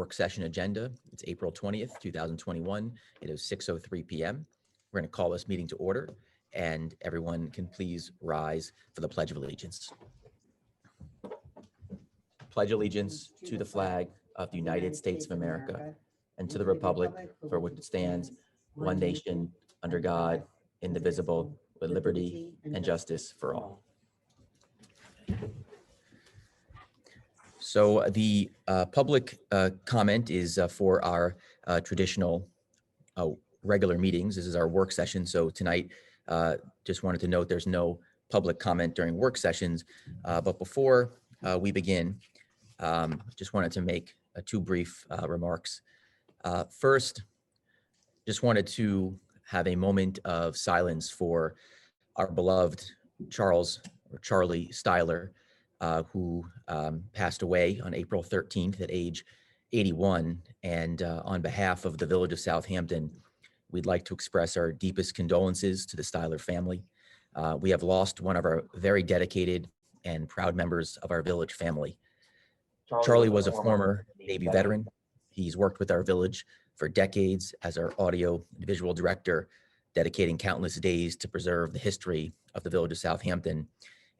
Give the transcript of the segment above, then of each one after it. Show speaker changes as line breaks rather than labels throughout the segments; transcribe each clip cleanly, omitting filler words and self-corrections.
work session agenda. It's April 20th, 2021. It is 6:03 p.m. We're going to call this meeting to order, and everyone can please rise for the Pledge of Allegiance. Pledge allegiance to the flag of the United States of America and to the republic for which it stands, one nation, under God, indivisible, with liberty and justice for all. So the public comment is for our traditional regular meetings. This is our work session. So tonight, just wanted to note there's no public comment during work sessions. But before we begin, just wanted to make two brief remarks. First, just wanted to have a moment of silence for our beloved Charlie Styler, who passed away on April 13th at age 81. And on behalf of the Village of Southampton, we'd like to express our deepest condolences to the Styler family. We have lost one of our very dedicated and proud members of our village family. Charlie was a former Navy veteran. He's worked with our village for decades as our audio and visual director, dedicating countless days to preserve the history of the Village of Southampton.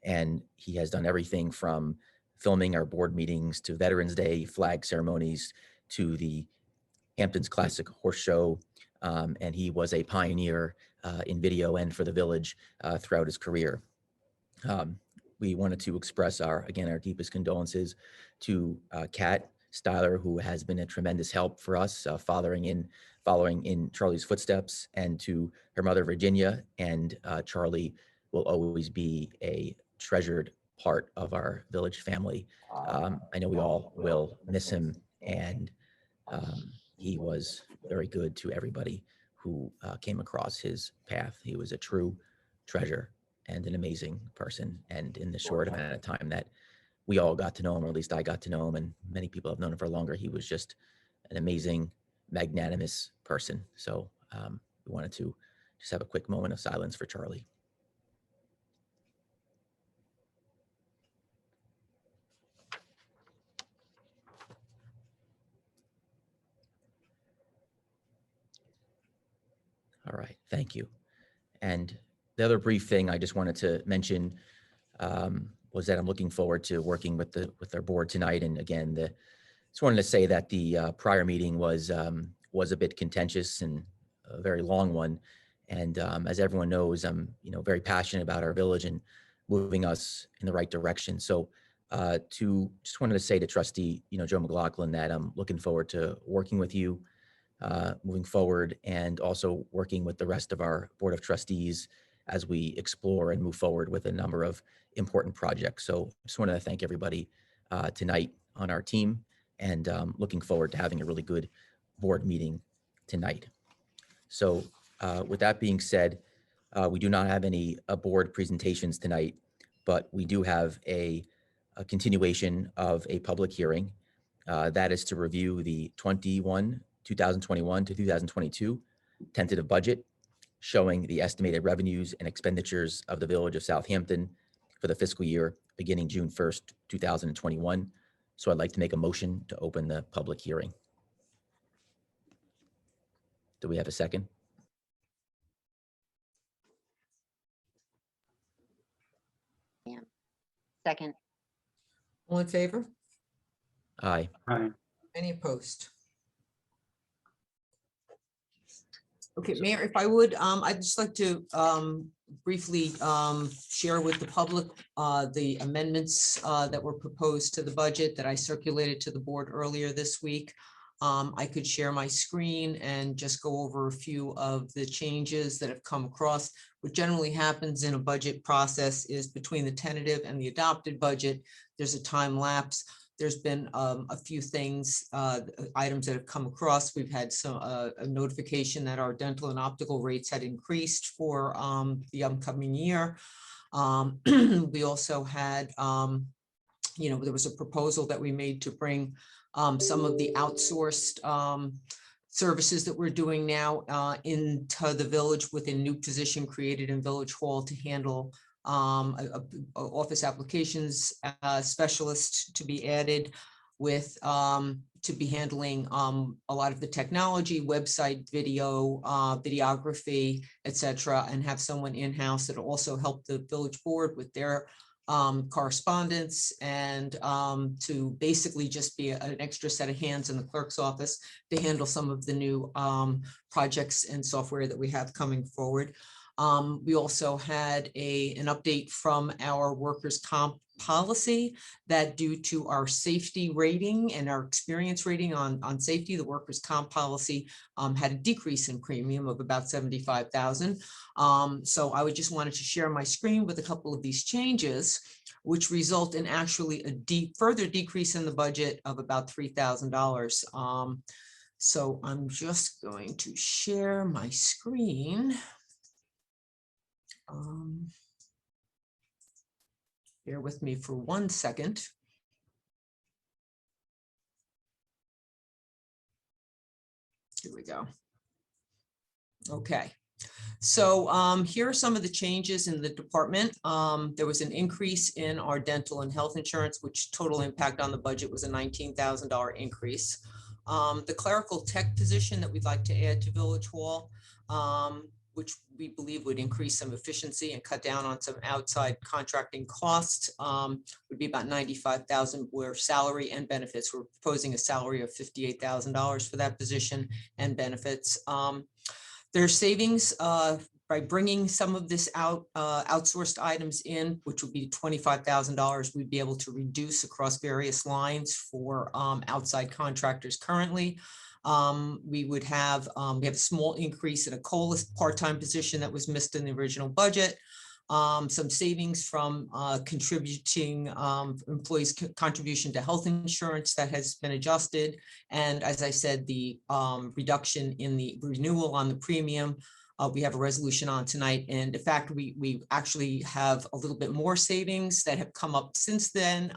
And he has done everything from filming our board meetings to Veterans Day flag ceremonies to the Hamptons Classic Horse Show. And he was a pioneer in video and for the village throughout his career. We wanted to express our deepest condolences to Kat Styler, who has been a tremendous help for us, following in Charlie's footsteps, and to her mother, Virginia. And Charlie will always be a treasured part of our village family. I know we all will miss him, and he was very good to everybody who came across his path. He was a true treasure and an amazing person. And in the short amount of time that we all got to know him, or at least I got to know him, and many people have known him for longer, he was just an amazing, magnanimous person. So we wanted to just have a quick moment of silence for Charlie. All right, thank you. And the other brief thing I just wanted to mention was that I'm looking forward to working with our board tonight. And again, just wanted to say that the prior meeting was a bit contentious and a very long one. And as everyone knows, I'm very passionate about our village and moving us in the right direction. So just wanted to say to Trustee Joe McLaughlin that I'm looking forward to working with you moving forward, and also working with the rest of our Board of Trustees as we explore and move forward with a number of important projects. So just wanted to thank everybody tonight on our team, and looking forward to having a really good board meeting tonight. So with that being said, we do not have any board presentations tonight, but we do have a continuation of a public hearing that is to review the 2021 to 2022 tentative budget, showing the estimated revenues and expenditures of the Village of Southampton for the fiscal year beginning June 1st, 2021. So I'd like to make a motion to open the public hearing. Do we have a second?
Yeah. Second.
All in favor?
Aye.
Aye.
Any opposed? Okay, Mayor, if I would, I'd just like to briefly share with the public the amendments that were proposed to the budget that I circulated to the board earlier this week. I could share my screen and just go over a few of the changes that have come across. What generally happens in a budget process is between the tentative and the adopted budget, there's a time lapse. There's been a few things, items that have come across. We've had a notification that our dental and optical rates had increased for the upcoming year. We also had, there was a proposal that we made to bring some of the outsourced services that we're doing now into the village with a new position created in Village Hall to handle office applications specialist to be added with to be handling a lot of the technology, website, video, videography, etc., and have someone in-house that will also help the village board with their correspondence, and to basically just be an extra set of hands in the clerk's office to handle some of the new projects and software that we have coming forward. We also had an update from our workers' comp policy that due to our safety rating and our experience rating on safety, the workers' comp policy had a decrease in premium of about 75,000. So I would just wanted to share my screen with a couple of these changes, which result in actually a further decrease in the budget of about $3,000. So I'm just going to share my screen. Bear with me for 1 second. Here we go. Okay. So here are some of the changes in the department. There was an increase in our dental and health insurance, which total impact on the budget was a $19,000 increase. The clerical tech position that we'd like to add to Village Hall, which we believe would increase some efficiency and cut down on some outside contracting costs, would be about $95,000, where salary and benefits, we're proposing a salary of $58,000 for that position and benefits. There's savings by bringing some of this outsourced items in, which would be $25,000. We'd be able to reduce across various lines for outside contractors currently. We would have a small increase in a COLA part-time position that was missed in the original budget. Some savings from contributing employees' contribution to health insurance that has been adjusted. And as I said, the reduction in the renewal on the premium, we have a resolution on tonight. And in fact, we actually have a little bit more savings that have come up since then.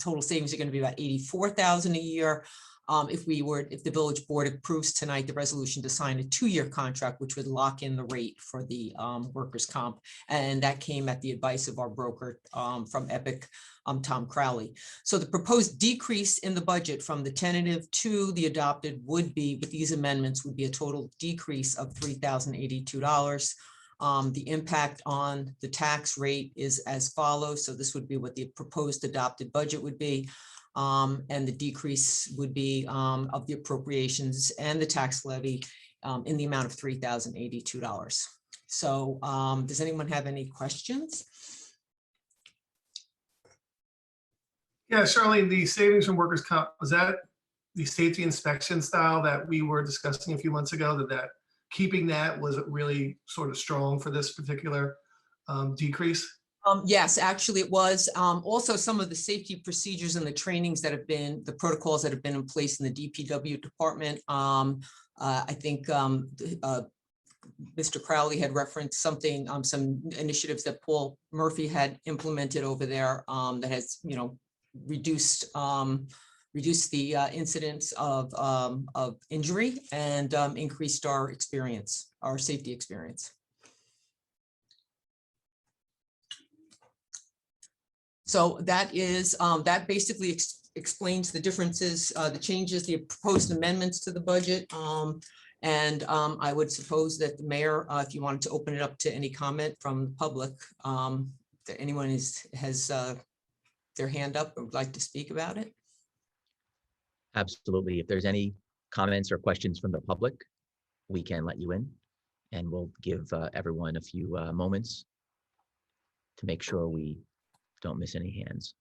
Total savings are going to be about $84,000 a year. If the village board approves tonight the resolution to sign a 2-year contract, which would lock in the rate for the workers' comp. And that came at the advice of our broker from Epic, Tom Crowley. So the proposed decrease in the budget from the tentative to the adopted would be, with these amendments, would be a total decrease of $3,082. The impact on the tax rate is as follows. So this would be what the proposed adopted budget would be. And the decrease would be of the appropriations and the tax levy in the amount of $3,082. So does anyone have any questions?
Yeah, Charlene, the savings from workers' comp, was that the safety inspection style that we were discussing a few months ago, that keeping that was really sort of strong for this particular decrease?
Yes, actually it was. Also, some of the safety procedures and the trainings that have been, the protocols that have been in place in the DPW department. I think Mr. Crowley had referenced something, some initiatives that Paul Murphy had implemented over there that has, reduced the incidence of injury and increased our experience, our safety experience. So that is, that basically explains the differences, the changes, the proposed amendments to the budget. And I would suppose that the mayor, if you wanted to open it up to any comment from the public, that anyone has their hand up or would like to speak about it.
Absolutely. If there's any comments or questions from the public, we can let you in, and we'll give everyone a few moments to make sure we don't miss any hands.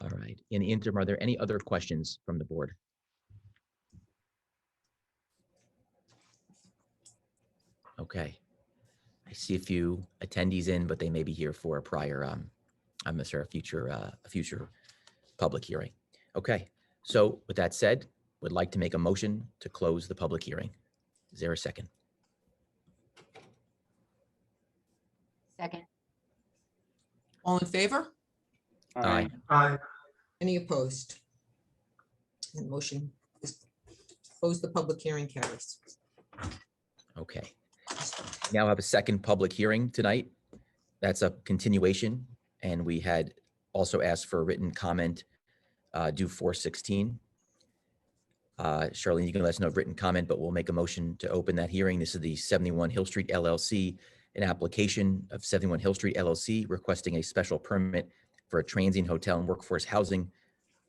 All right. In the interim, are there any other questions from the board? Okay. I see a few attendees in, but they may be here for a prior, I'm sorry, a future public hearing. Okay. So with that said, would like to make a motion to close the public hearing. Is there a second?
Second.
All in favor?
Aye.
Aye.
Any opposed? And motion is close the public hearing carries.
Okay. Now have a second public hearing tonight. That's a continuation, and we had also asked for a written comment due 4/16. Charlene, you can let us know written comment, but we'll make a motion to open that hearing. This is the 71 Hill Street LLC, an application of 71 Hill Street LLC requesting a special permit for a transient hotel and workforce housing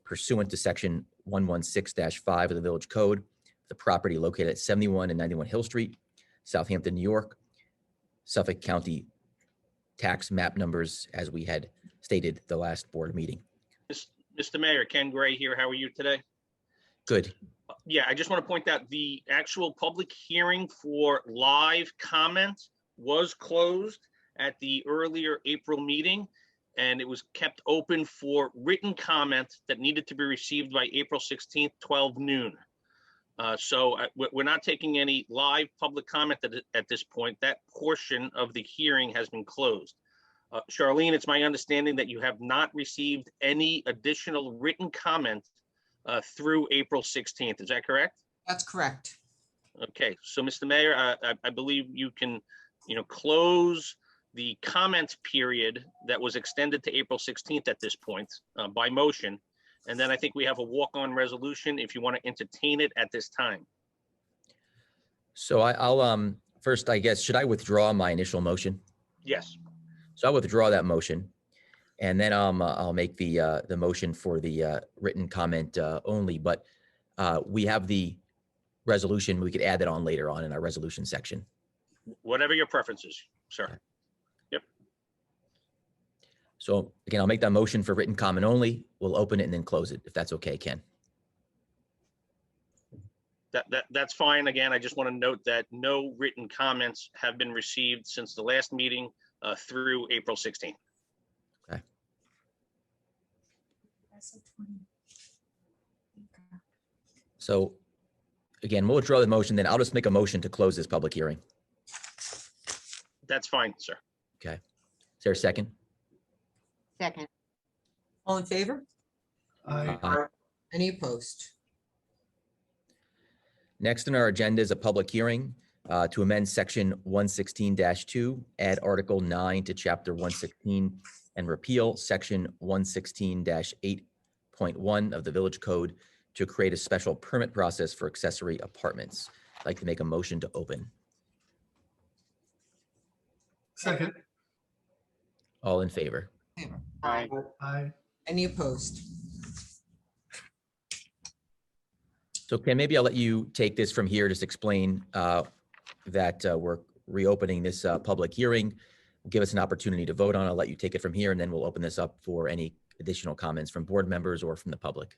pursuant to section 116-5 of the Village Code. The property located at 71 and 91 Hill Street, Southampton, New York, Suffolk County tax map numbers, as we had stated the last board meeting.
Mr. Mayor, Ken Gray here. How are you today?
Good.
Yeah, I just want to point out the actual public hearing for live comment was closed at the earlier April meeting, and it was kept open for written comment that needed to be received by April 16th, 12 noon. So we're not taking any live public comment at this point. That portion of the hearing has been closed. Charlene, it's my understanding that you have not received any additional written comment through April 16th. Is that correct?
That's correct.
Okay, so Mr. Mayor, I believe you can, close the comment period that was extended to April 16th at this point by motion. And then I think we have a walk-on resolution if you want to entertain it at this time.
So I'll first, I guess, should I withdraw my initial motion?
Yes.
So I'll withdraw that motion, and then I'll make the motion for the written comment only. But we have the resolution. We could add that on later on in our resolution section.
Whatever your preference is, sir.
Okay. So again, I'll make that motion for written comment only. We'll open it and then close it, if that's okay, Ken.
That's fine. Again, I just want to note that no written comments have been received since the last meeting through April 16th.
Okay. So again, we'll withdraw the motion, then I'll just make a motion to close this public hearing.
That's fine, sir.
Okay. Is there a second?
Second.
All in favor?
Aye.
Any opposed?
Next on our agenda is a public hearing to amend section 116-2, add article 9 to chapter 116, and repeal section 116-8.1 of the Village Code to create a special permit process for accessory apartments. I'd like to make a motion to open.
Second.
All in favor?
Aye.
Aye.
Any opposed?
So Ken, maybe I'll let you take this from here. Just explain that we're reopening this public hearing. Give us an opportunity to vote on it. I'll let you take it from here, and then we'll open this up for any additional comments from board members or from the public.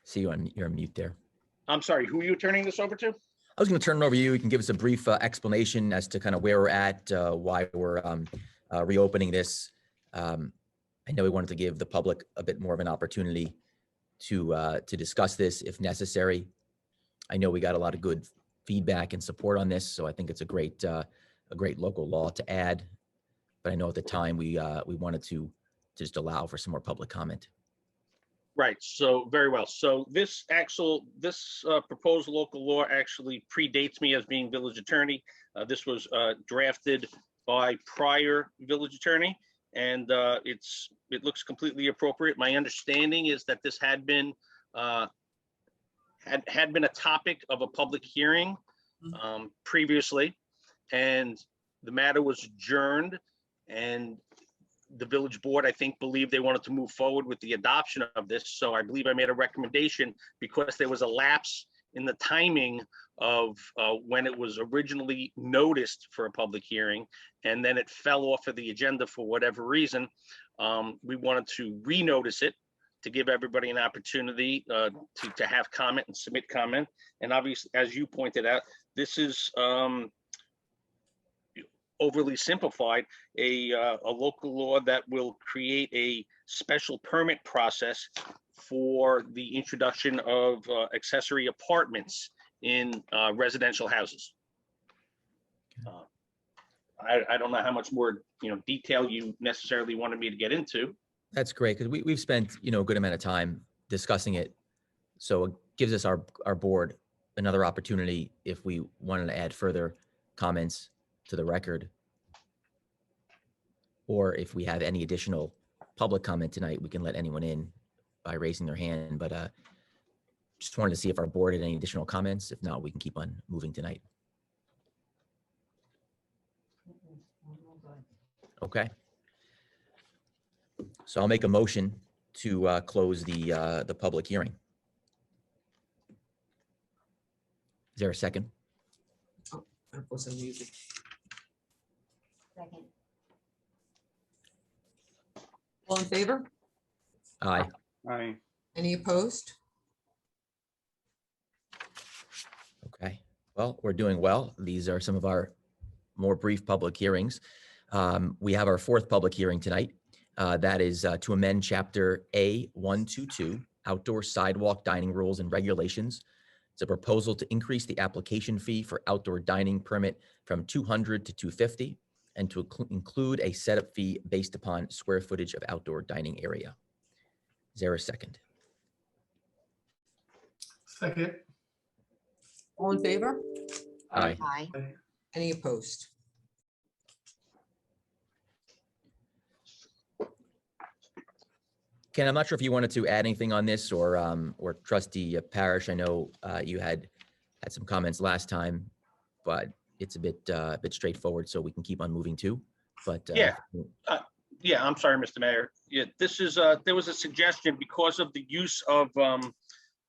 See you on, you're on mute there.
I'm sorry, who are you turning this over to?
I was going to turn it over to you. You can give us a brief explanation as to kind of where we're at, why we're reopening this. I know we wanted to give the public a bit more of an opportunity to discuss this if necessary. I know we got a lot of good feedback and support on this, so I think it's a great local law to add. But I know at the time we wanted to just allow for some more public comment.
Right, so very well. So this proposed local law actually predates me as being village attorney. This was drafted by prior village attorney, and it looks completely appropriate. My understanding is that this had been a topic of a public hearing previously, and the matter was adjourned, and the village board, I think, believed they wanted to move forward with the adoption of this. So I believe I made a recommendation because there was a lapse in the timing of when it was originally noticed for a public hearing, and then it fell off of the agenda for whatever reason. We wanted to renotice it to give everybody an opportunity to have comment and submit comment. And obviously, as you pointed out, this is overly simplified, a local law that will create a special permit process for the introduction of accessory apartments in residential houses. I don't know how much more detail you necessarily wanted me to get into.
That's great, because we've spent a good amount of time discussing it. So it gives us our board another opportunity if we wanted to add further comments to the record or if we have any additional public comment tonight, we can let anyone in by raising their hand, but just wanted to see if our board had any additional comments. If not, we can keep on moving tonight. Okay. So I'll make a motion to close the public hearing. Is there a second?
Of course, I'm muted.
Second.
All in favor?
Aye.
Aye.
Any opposed?
Okay. Well, we're doing well. These are some of our more brief public hearings. We have our fourth public hearing tonight. That is to amend Chapter A122, Outdoor Sidewalk Dining Rules and Regulations. It's a proposal to increase the application fee for outdoor dining permit from $200 to $250, and to include a setup fee based upon square footage of outdoor dining area. Is there a second?
Second.
All in favor?
Aye.
Aye.
Any opposed?
Ken, I'm not sure if you wanted to add anything on this, or Trustee Parrish. I know you had some comments last time, but it's a bit straightforward, so we can keep on moving too. But
Yeah. Yeah, I'm sorry, Mr. Mayor. Yeah, this is, there was a suggestion because of the use of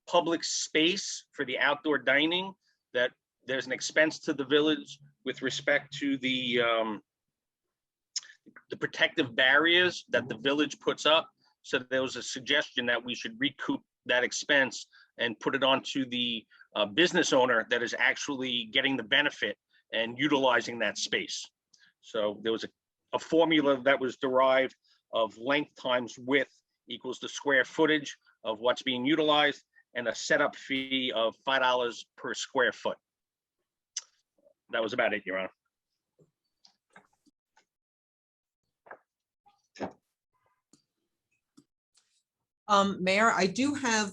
public space for the outdoor dining, that there's an expense to the village with respect to the protective barriers that the village puts up. So there was a suggestion that we should recoup that expense and put it onto the business owner that is actually getting the benefit and utilizing that space. So there was a formula that was derived of length times width equals the square footage of what's being utilized, and a setup fee of $5 per square foot. That was about it, Your Honor.
Mayor, I do have,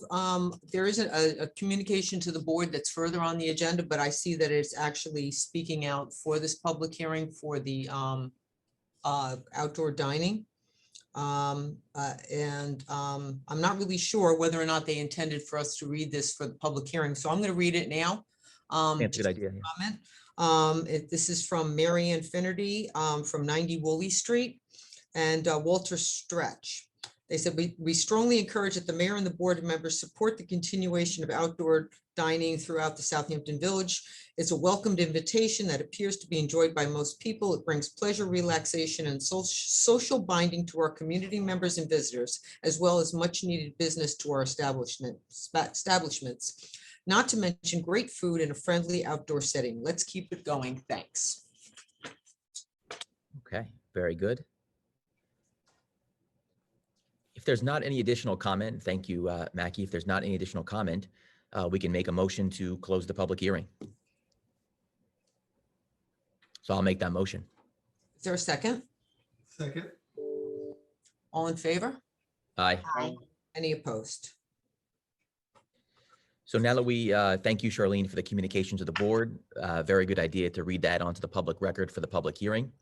there is a communication to the board that's further on the agenda, but I see that it's actually speaking out for this public hearing for the outdoor dining. I'm not really sure whether or not they intended for us to read this for the public hearing, so I'm going to read it now.
That's a good idea. Yeah.
Comment. This is from Mary Ann Finnerty from 90 Woolley Street, and Walter Stretch. They said, we strongly encourage that the mayor and the board members support the continuation of outdoor dining throughout the Southampton Village. It's a welcomed invitation that appears to be enjoyed by most people. It brings pleasure, relaxation, and social binding to our community members and visitors, as well as much needed business to our establishments. Not to mention great food in a friendly outdoor setting. Let's keep it going. Thanks.
Okay, very good. If there's not any additional comment, thank you, Mackie. If there's not any additional comment, we can make a motion to close the public hearing. So I'll make that motion.
Is there a second?
Second.
All in favor?
Aye.
Aye.
Any opposed?
So now that we thank you, Charlene, for the communication to the board. Very good idea to read that onto the public record for the public hearing.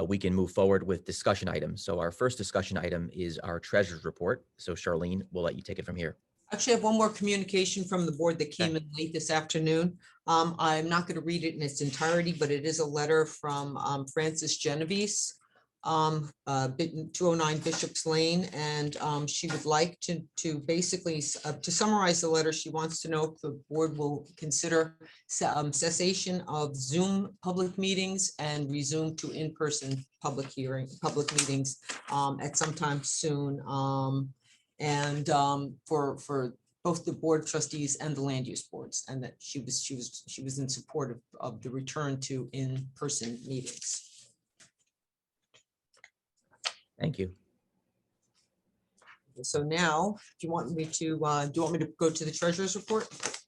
We can move forward with discussion items. So our first discussion item is our treasurer's report. So Charlene, we'll let you take it from here.
Actually, I have one more communication from the board that came in late this afternoon. I'm not going to read it in its entirety, but it is a letter from Frances Genovese, 209 Bishop's Lane, and she would like to basically, to summarize the letter, she wants to know if the board will consider cessation of Zoom public meetings and resume to in-person public meetings at some time soon. For both the board of trustees and the land use boards, and that she was in support of the return to in-person meetings.
Thank you.
So now, do you want me to go to the treasurer's report?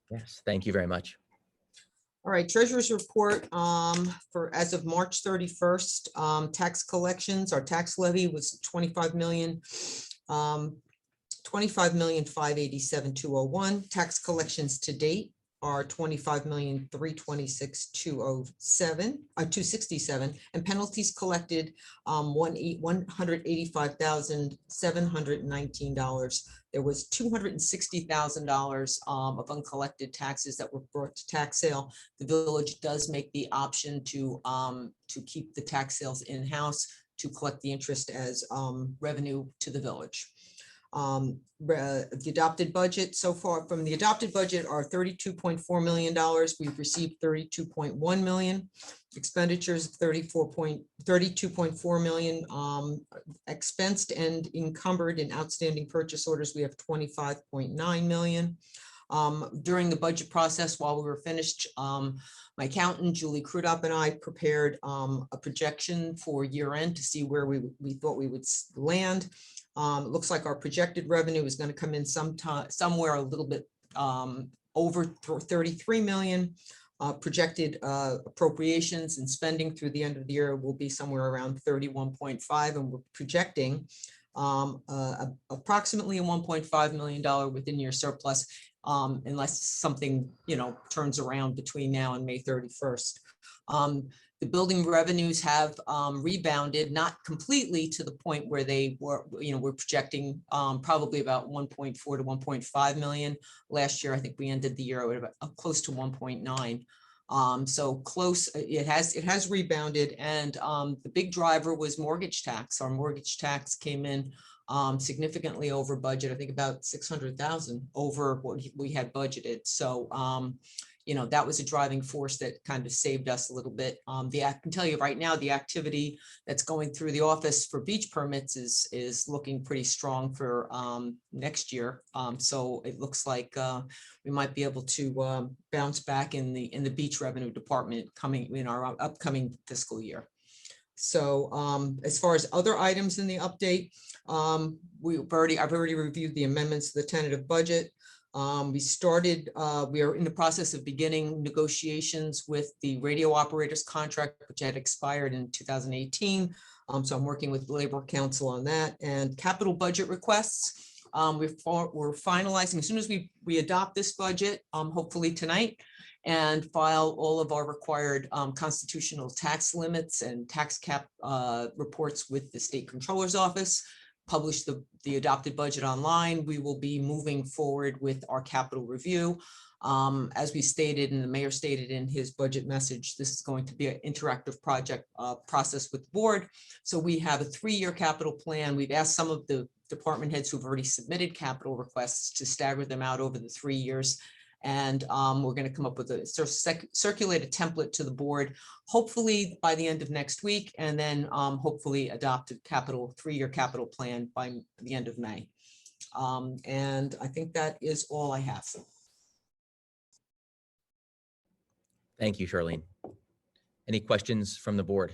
Yes, thank you very much.
All right, treasurer's report for as of March 31st, tax collections, our tax levy was 25,587,201. Tax collections to date are 25,326,207, and penalties collected, $185,719. There was $260,000 of uncollected taxes that were brought to tax sale. The village does make the option to keep the tax sales in-house to collect the interest as revenue to the village. The adopted budget so far from the adopted budget are $32.4 million. We've received $32.1 million. Expenditures of $32.4 million. Expensed and encumbered in outstanding purchase orders, we have $25.9 million. During the budget process, while we were finished, my accountant, Julie Crudup, and I prepared a projection for year end to see where we thought we would land. It looks like our projected revenue is going to come in somewhere a little bit over 33 million. Projected appropriations and spending through the end of the year will be somewhere around 31.5, and we're projecting approximately a $1.5 million within year surplus, unless something turns around between now and May 31st. The building revenues have rebounded, not completely to the point where they were, we're projecting probably about 1.4 to 1.5 million. Last year, I think we ended the year at about close to 1.9. So close, it has rebounded. And the big driver was mortgage tax. Our mortgage tax came in significantly over budget, I think about 600,000 over what we had budgeted. So, that was a driving force that kind of saved us a little bit. I can tell you right now, the activity that's going through the office for beach permits is looking pretty strong for next year. So it looks like we might be able to bounce back in the beach revenue department coming in our upcoming fiscal year. So as far as other items in the update, I've already reviewed the amendments to the tentative budget. We are in the process of beginning negotiations with the radio operators contract, which had expired in 2018. So I'm working with Labor Council on that, and capital budget requests. We're finalizing as soon as we adopt this budget, hopefully tonight, and file all of our required constitutional tax limits and tax cap reports with the State Controller's Office. Publish the adopted budget online. We will be moving forward with our capital review. As we stated, and the mayor stated in his budget message, this is going to be an interactive project process with the board. So we have a 3-year capital plan. We've asked some of the department heads who've already submitted capital requests to stagger them out over the 3 years. And we're going to come up with a circulate a template to the board, hopefully by the end of next week, and then hopefully adopt a 3-year capital plan by the end of May. And I think that is all I have.
Thank you, Charlene. Any questions from the board?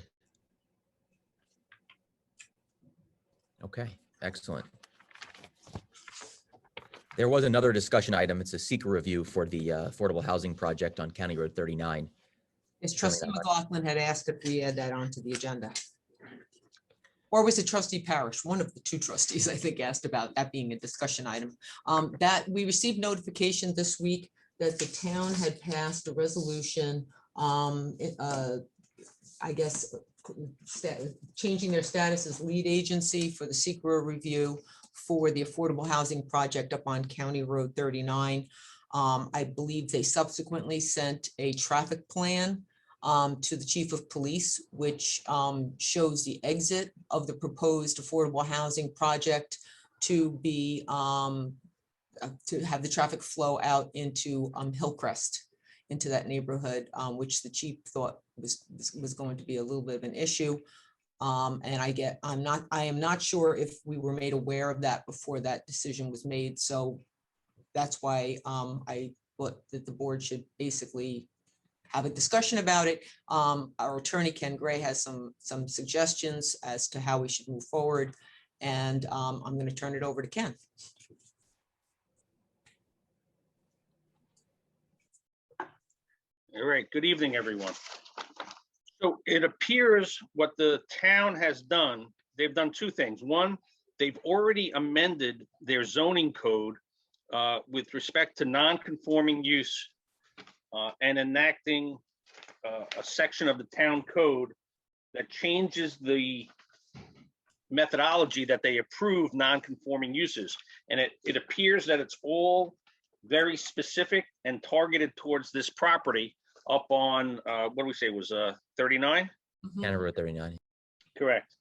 Okay, excellent. There was another discussion item. It's a seeker review for the affordable housing project on County Road 39.
As Trustee McLaughlin had asked if we add that onto the agenda. Or was it Trustee Parrish? One of the two trustees, I think, asked about that being a discussion item. That we received notification this week that the town had passed a resolution, I guess, changing their status as lead agency for the seeker review for the affordable housing project up on County Road 39. I believe they subsequently sent a traffic plan to the chief of police, which shows the exit of the proposed affordable housing project to be to have the traffic flow out into Hillcrest, into that neighborhood, which the chief thought was going to be a little bit of an issue. And I am not sure if we were made aware of that before that decision was made. So that's why I thought that the board should basically have a discussion about it. Our attorney, Ken Gray, has some suggestions as to how we should move forward. And I'm going to turn it over to Ken.
All right, good evening, everyone. So it appears what the town has done, they've done two things. One, they've already amended their zoning code with respect to non-conforming use and enacting a section of the town code that changes the methodology that they approve non-conforming uses. And it appears that it's all very specific and targeted towards this property up on, what do we say, it was 39?
County Road 39.
Correct.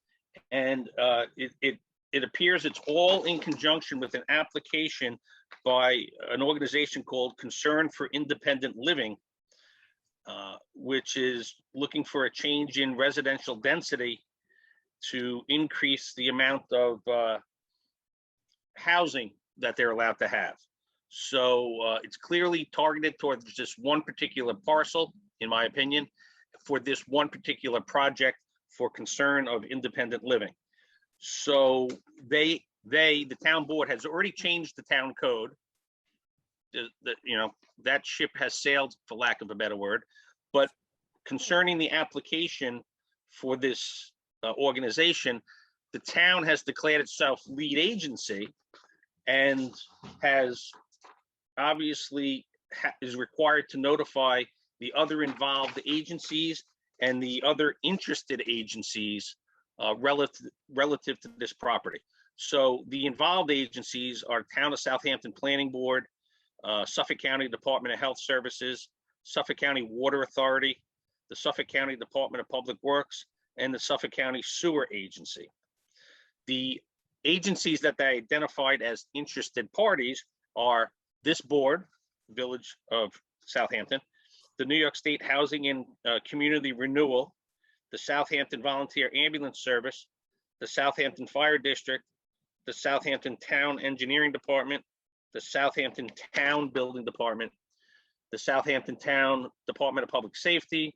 And it appears it's all in conjunction with an application by an organization called Concern for Independent Living, which is looking for a change in residential density to increase the amount of housing that they're allowed to have. So it's clearly targeted towards just one particular parcel, in my opinion, for this one particular project for concern of independent living. So the town board has already changed the town code. That ship has sailed, for lack of a better word. But concerning the application for this organization, the town has declared itself lead agency and has obviously is required to notify the other involved agencies and the other interested agencies relative to this property. So the involved agencies are Town of Southampton Planning Board, Suffolk County Department of Health Services, Suffolk County Water Authority, the Suffolk County Department of Public Works, and the Suffolk County Sewer Agency. The agencies that they identified as interested parties are this board, Village of Southampton, the New York State Housing and Community Renewal, the Southampton Volunteer Ambulance Service, the Southampton Fire District, the Southampton Town Engineering Department, the Southampton Town Building Department, the Southampton Town Department of Public Safety,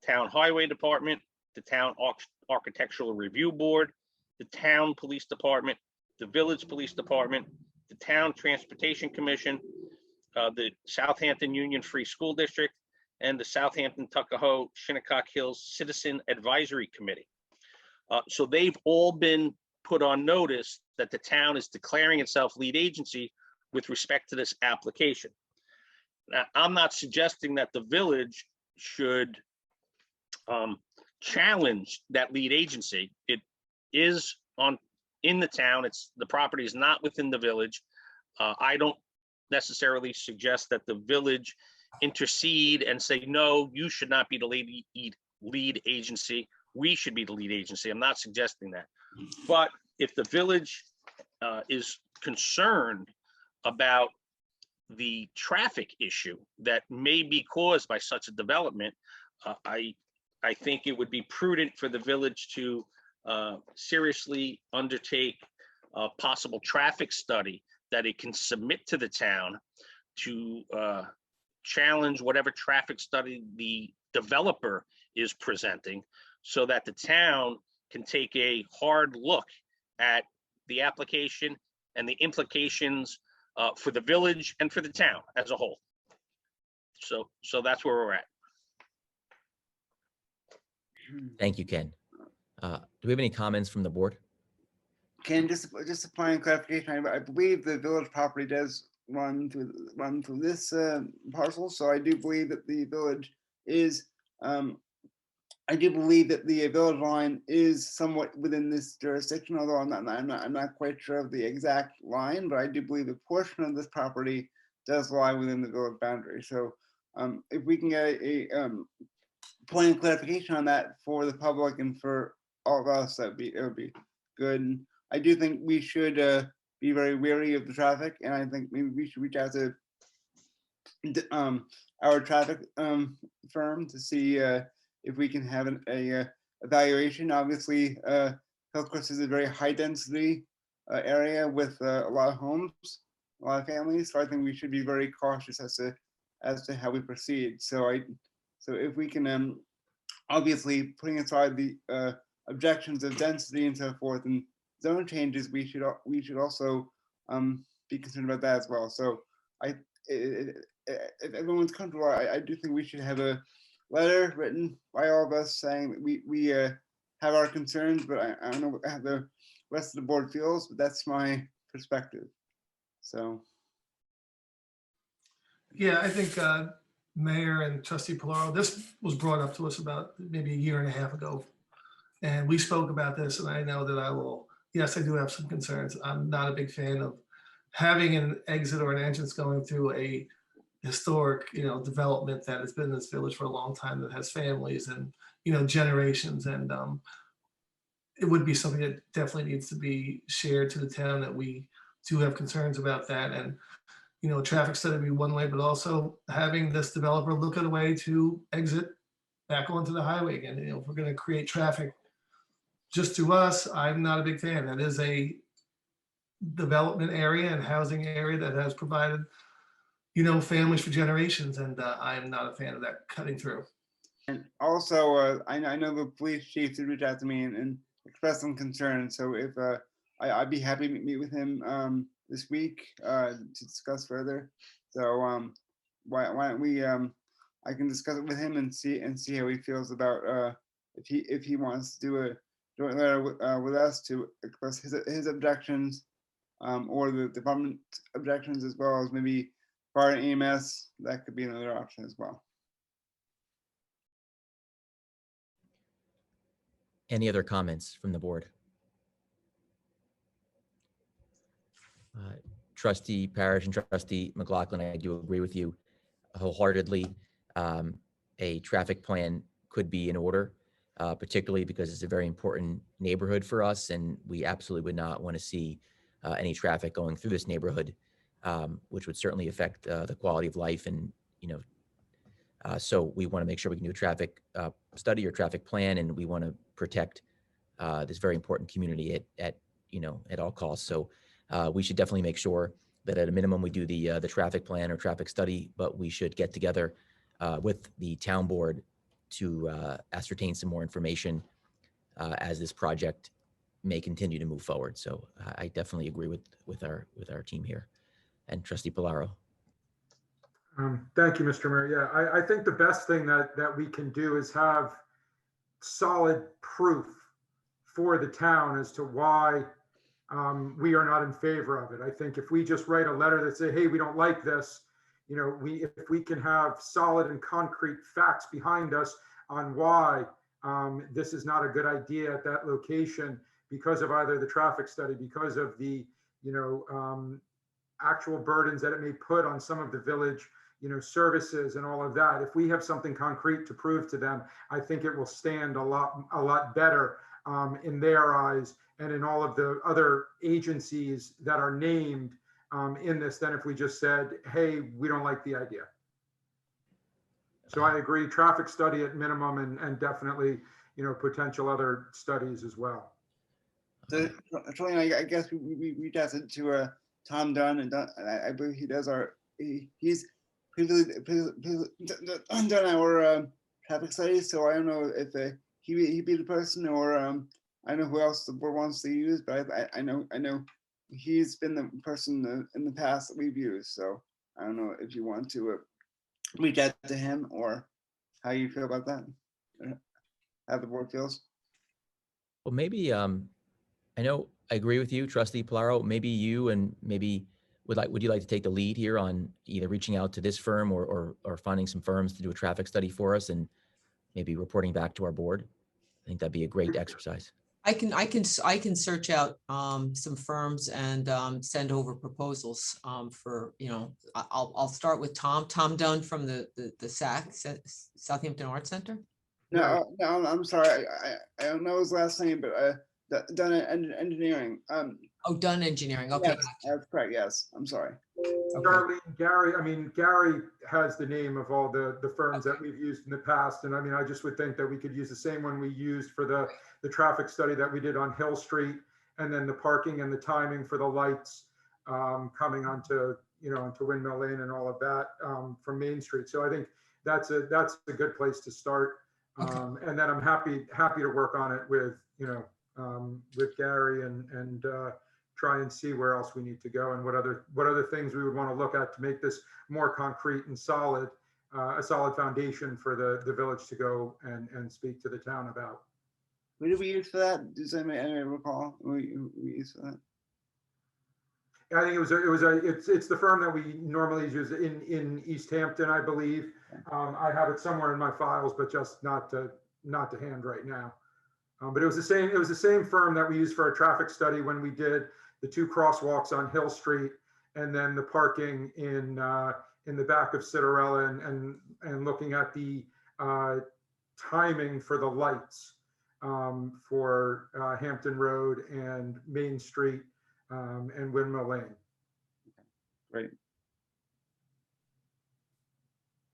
Town Highway Department, the Town Architectural Review Board, the Town Police Department, the Village Police Department, the Town Transportation Commission, the Southampton Union Free School District, and the Southampton Tuckahoe Shinnecock Hills Citizen Advisory Committee. So they've all been put on notice that the town is declaring itself lead agency with respect to this application. Now, I'm not suggesting that the village should challenge that lead agency. It is in the town. The property is not within the village. I don't necessarily suggest that the village intercede and say, no, you should not be the lead agency. We should be the lead agency. I'm not suggesting that. But if the village is concerned about the traffic issue that may be caused by such a development, I think it would be prudent for the village to seriously undertake a possible traffic study that it can submit to the town to challenge whatever traffic study the developer is presenting, so that the town can take a hard look at the application and the implications for the village and for the town as a whole. So that's where we're at.
Thank you, Ken. Do we have any comments from the board?
Ken, just a point of clarification. I believe the village property does run through this parcel, so I do believe that the village is. I do believe that the village line is somewhat within this jurisdiction, although I'm not quite sure of the exact line, but I do believe a portion of this property does lie within the village boundary. So if we can get a point of clarification on that for the public and for all of us, it would be good. And I do think we should be very wary of the traffic, and I think maybe we should reach out to our traffic firm to see if we can have a evaluation. Obviously, Hillcrest is a very high density area with a lot of homes, a lot of families. So I think we should be very cautious as to how we proceed. So if we can, obviously putting aside the objections of density and so forth and zone changes, we should also be concerned about that as well. So if everyone's comfortable, I do think we should have a letter written by all of us saying that we have our concerns, but I don't know how the rest of the board feels, but that's my perspective. So.
Yeah, I think Mayor and Trustee Polaro, this was brought up to us about maybe a year and a half ago. And we spoke about this, and I know that yes, I do have some concerns. I'm not a big fan of having an exit or an entrance going through a historic, development that has been in this village for a long time, that has families and, generations. And it would be something that definitely needs to be shared to the town, that we do have concerns about that. And, traffic study would be one way, but also having this developer look at a way to exit back onto the highway again. If we're going to create traffic just to us, I'm not a big fan. That is a development area and housing area that has provided, families for generations. And I'm not a fan of that cutting through.
And also, I know the police chief did reach out to me and express some concern. So if I'd be happy to meet with him this week to discuss further. So why don't we I can discuss it with him and see how he feels about if he wants to do a joint letter with us to express his objections or the department objections, as well as maybe fire and EMS. That could be another option as well.
Any other comments from the board? Trustee Parrish and Trustee McLaughlin, I do agree with you wholeheartedly. A traffic plan could be in order, particularly because it's a very important neighborhood for us, and we absolutely would not want to see any traffic going through this neighborhood, which would certainly affect the quality of life. And so we want to make sure we can do a traffic study or traffic plan, and we want to protect this very important community at all costs. So we should definitely make sure that at a minimum we do the traffic plan or traffic study, but we should get together with the town board to ascertain some more information as this project may continue to move forward. So I definitely agree with our team here. And Trustee Polaro.
Thank you, Mr. Mayor. Yeah, I think the best thing that we can do is have solid proof for the town as to why we are not in favor of it. I think if we just write a letter that say, hey, we don't like this, if we can have solid and concrete facts behind us on why this is not a good idea at that location, because of either the traffic study, because of the actual burdens that it may put on some of the village services and all of that. If we have something concrete to prove to them, I think it will stand a lot better in their eyes and in all of the other agencies that are named in this than if we just said, hey, we don't like the idea. So I agree, traffic study at minimum, and definitely, potential other studies as well.
So, I guess we reached out to Tom Dunn, and I believe he does he's previously done our traffic studies. So I don't know if he'd be the person, or I know who else the board wants to use, but I know he's been the person in the past that we've used. So I don't know if you want to reach out to him, or how you feel about that, how the board feels.
Well, maybe I know I agree with you, Trustee Polaro. Maybe you and maybe would you like to take the lead here on either reaching out to this firm or finding some firms to do a traffic study for us and maybe reporting back to our board? I think that'd be a great exercise.
I can search out some firms and send over proposals for, I'll start with Tom Dunn from the SAC, Southampton Arts Center.
No, I'm sorry, I don't know his last name, but Dunn Engineering.
Oh, Dunn Engineering. Okay.
Yes, that's correct. Yes, I'm sorry.
Okay.
Darlene, Gary has the name of all the firms that we've used in the past. And I just would think that we could use the same one we used for the traffic study that we did on Hill Street, and then the parking and the timing for the lights coming onto, into Windmill Lane and all of that from Main Street. So I think that's a good place to start.
Okay.
And then I'm happy to work on it with Gary and try and see where else we need to go and what other things we would want to look at to make this more concrete and solid, a solid foundation for the village to go and speak to the town about.
Who did we use for that? Does anybody recall? We used for that?
I think it's the firm that we normally use in East Hampton, I believe. I have it somewhere in my files, but just not to hand right now. But it was the same firm that we used for a traffic study when we did the 2 crosswalks on Hill Street and then the parking in the back of Citarella and looking at the timing for the lights for Hampton Road and Main Street and Windmill Lane.
Great.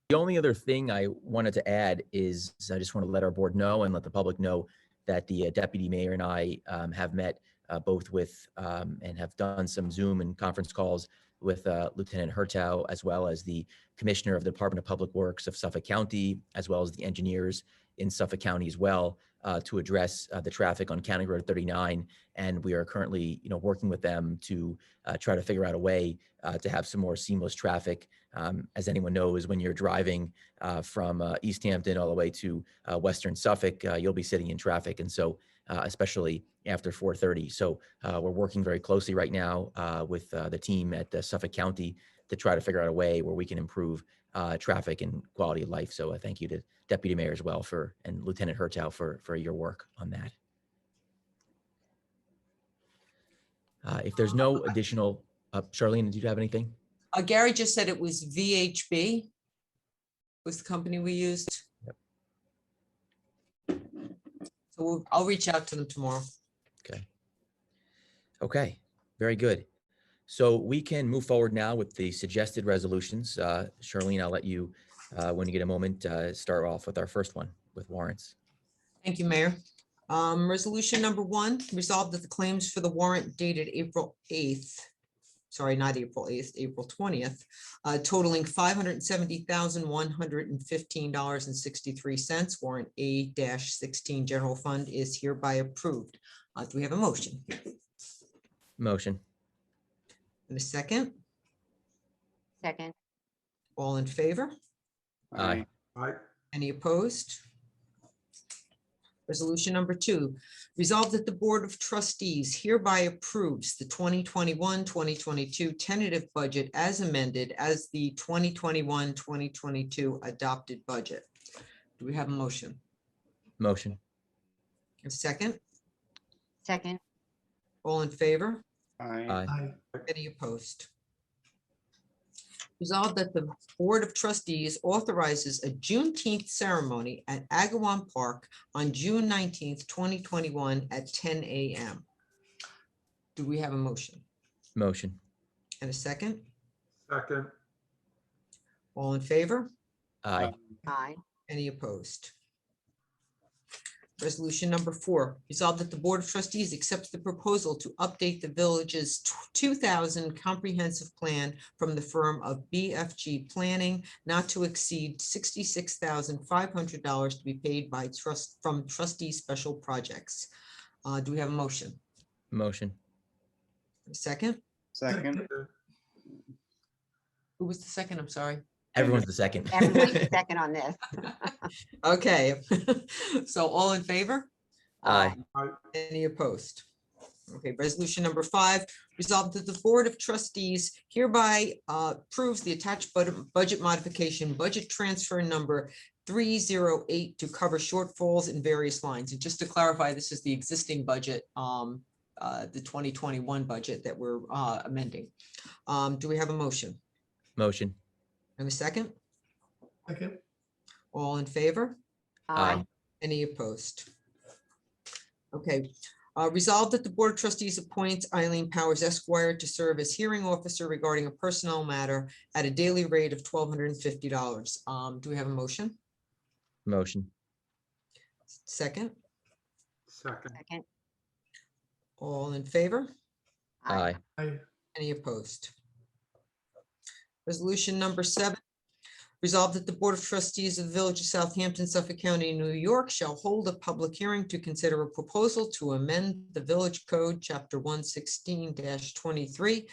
The only other thing I wanted to add is I just want to let our board know and let the public know that the deputy mayor and I have met both with and have done some Zoom and conference calls with Lieutenant Hertow, as well as the Commissioner of the Department of Public Works of Suffolk County, as well as the engineers in Suffolk County as well, to address the traffic on County Road 39. And we are currently, working with them to try to figure out a way to have some more seamless traffic. As anyone knows, when you're driving from East Hampton all the way to Western Suffolk, you'll be sitting in traffic. And so, especially after 4:30. So we're working very closely right now with the team at Suffolk County to try to figure out a way where we can improve traffic and quality of life. So thank you to Deputy Mayor as well and Lieutenant Hertow for your work on that. If there's no additional, Charlene, did you have anything?
Gary just said it was VHB was the company we used.
Yep.
So I'll reach out to them tomorrow.
Okay, very good. So we can move forward now with the suggested resolutions. Charlene, I'll let you, when you get a moment, start off with our first one with warrants.
Thank you, Mayor. Resolution number 1, resolved that the claims for the warrant dated April 8th, sorry, not April 8th, April 20th, totaling $570,115.63. Warrant A-16 General Fund is hereby approved. Do we have a motion?
Motion.
And a second?
Second.
All in favor?
Aye.
Any opposed? Resolution number 2, resolved that the Board of Trustees hereby approves the 2021-2022 tentative budget as amended as the 2021-2022 adopted budget. Do we have a motion?
Motion.
A second?
Second.
All in favor?
Aye.
Aye.
Any opposed? Resolved that the Board of Trustees authorizes a Juneteenth ceremony at Agawam Park on June 19th, 2021 at 10 a.m. Do we have a motion?
Motion.
And a second?
Second.
All in favor?
Aye.
Aye.
Any opposed? Resolution number 4, resolved that the Board of Trustees accepts the proposal to update the village's 2000 comprehensive plan from the firm of BFG Planning, not to exceed $66,500 to be paid by from trustee special projects. Do we have a motion?
Motion.
A second?
Second.
Who was the second? I'm sorry.
Everyone's the second.
Everyone's the second on this.
Okay. So all in favor?
Aye.
Any opposed? Okay, resolution number 5, resolved that the Board of Trustees hereby approves the attached budget modification, budget transfer number 308 to cover shortfalls in various lines. And just to clarify, this is the existing budget, the 2021 budget that we're amending. Do we have a motion?
Motion.
And a second?
Second.
All in favor?
Aye.
Any opposed? Okay, resolved that the Board of Trustees appoints Eileen Powers Esquire to serve as hearing officer regarding a personnel matter at a daily rate of $1,250. Do we have a motion?
Motion.
Second?
Second.
Second.
All in favor?
Aye.
Aye.
Any opposed? Resolution number 7, resolved that the Board of Trustees of the Village of Southampton, Suffolk County, New York shall hold a public hearing to consider a proposal to amend the Village Code, Chapter 116-23,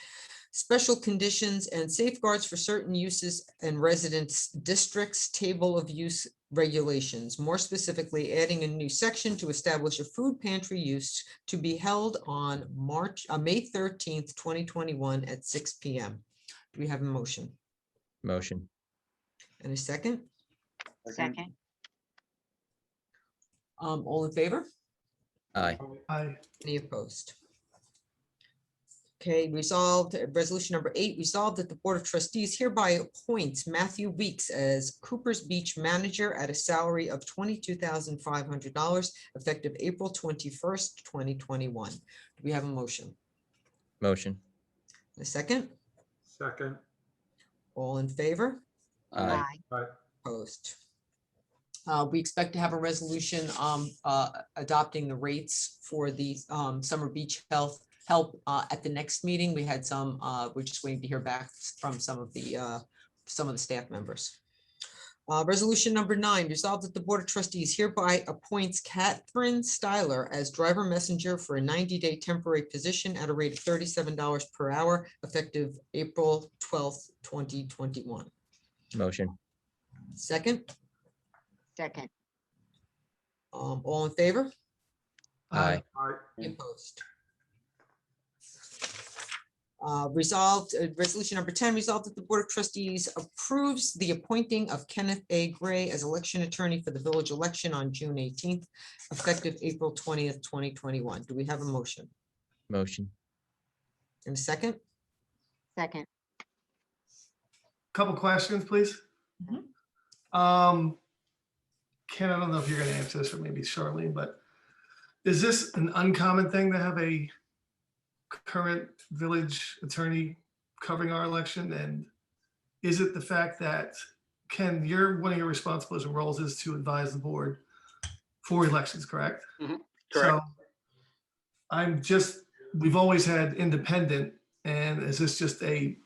special conditions and safeguards for certain uses and residence districts table of use regulations, more specifically adding a new section to establish a food pantry use to be held on May 13th, 2021 at 6 p.m. Do we have a motion
Motion.
and a second?
second,
All in favor?
Aye.
Aye.
Any opposed? Okay, resolved, resolution number 8, resolved that the Board of Trustees hereby appoints Matthew Weeks as Cooper's Beach Manager at a salary of $22,500 effective April 21st, 2021. Do we have a motion?
Motion.
A second?
Second.
All in favor?
Aye.
aye,
Opposed. We expect to have a resolution adopting the rates for the summer beach help at the next meeting. We had some, we're just waiting to hear back from some of the staff members. Resolution number 9, resolved that the Board of Trustees hereby appoints Catherine Styler as driver messenger for a 90-day temporary position at a rate of $37 per hour effective April 12th, 2021.
Motion.
Second,
second,
all in favor?
Aye.
Aye.
Any opposed? Resolved, resolution number 10, resolved that the Board of Trustees approves the appointing of Kenneth A. Gray as election attorney for the village election on June 18th, effective April 20th, 2021. Do we have a motion?
Motion.
And a second?
second,
Couple questions, please.
Mhm.
Ken, I don't know if you're gonna answer this, or maybe Charlene, but is this an uncommon thing to have a current village attorney covering our election? And is it the fact that, Ken, one of your responsibilities and roles is to advise the board for elections, correct?
Correct.
So we've always had independent, and is this just a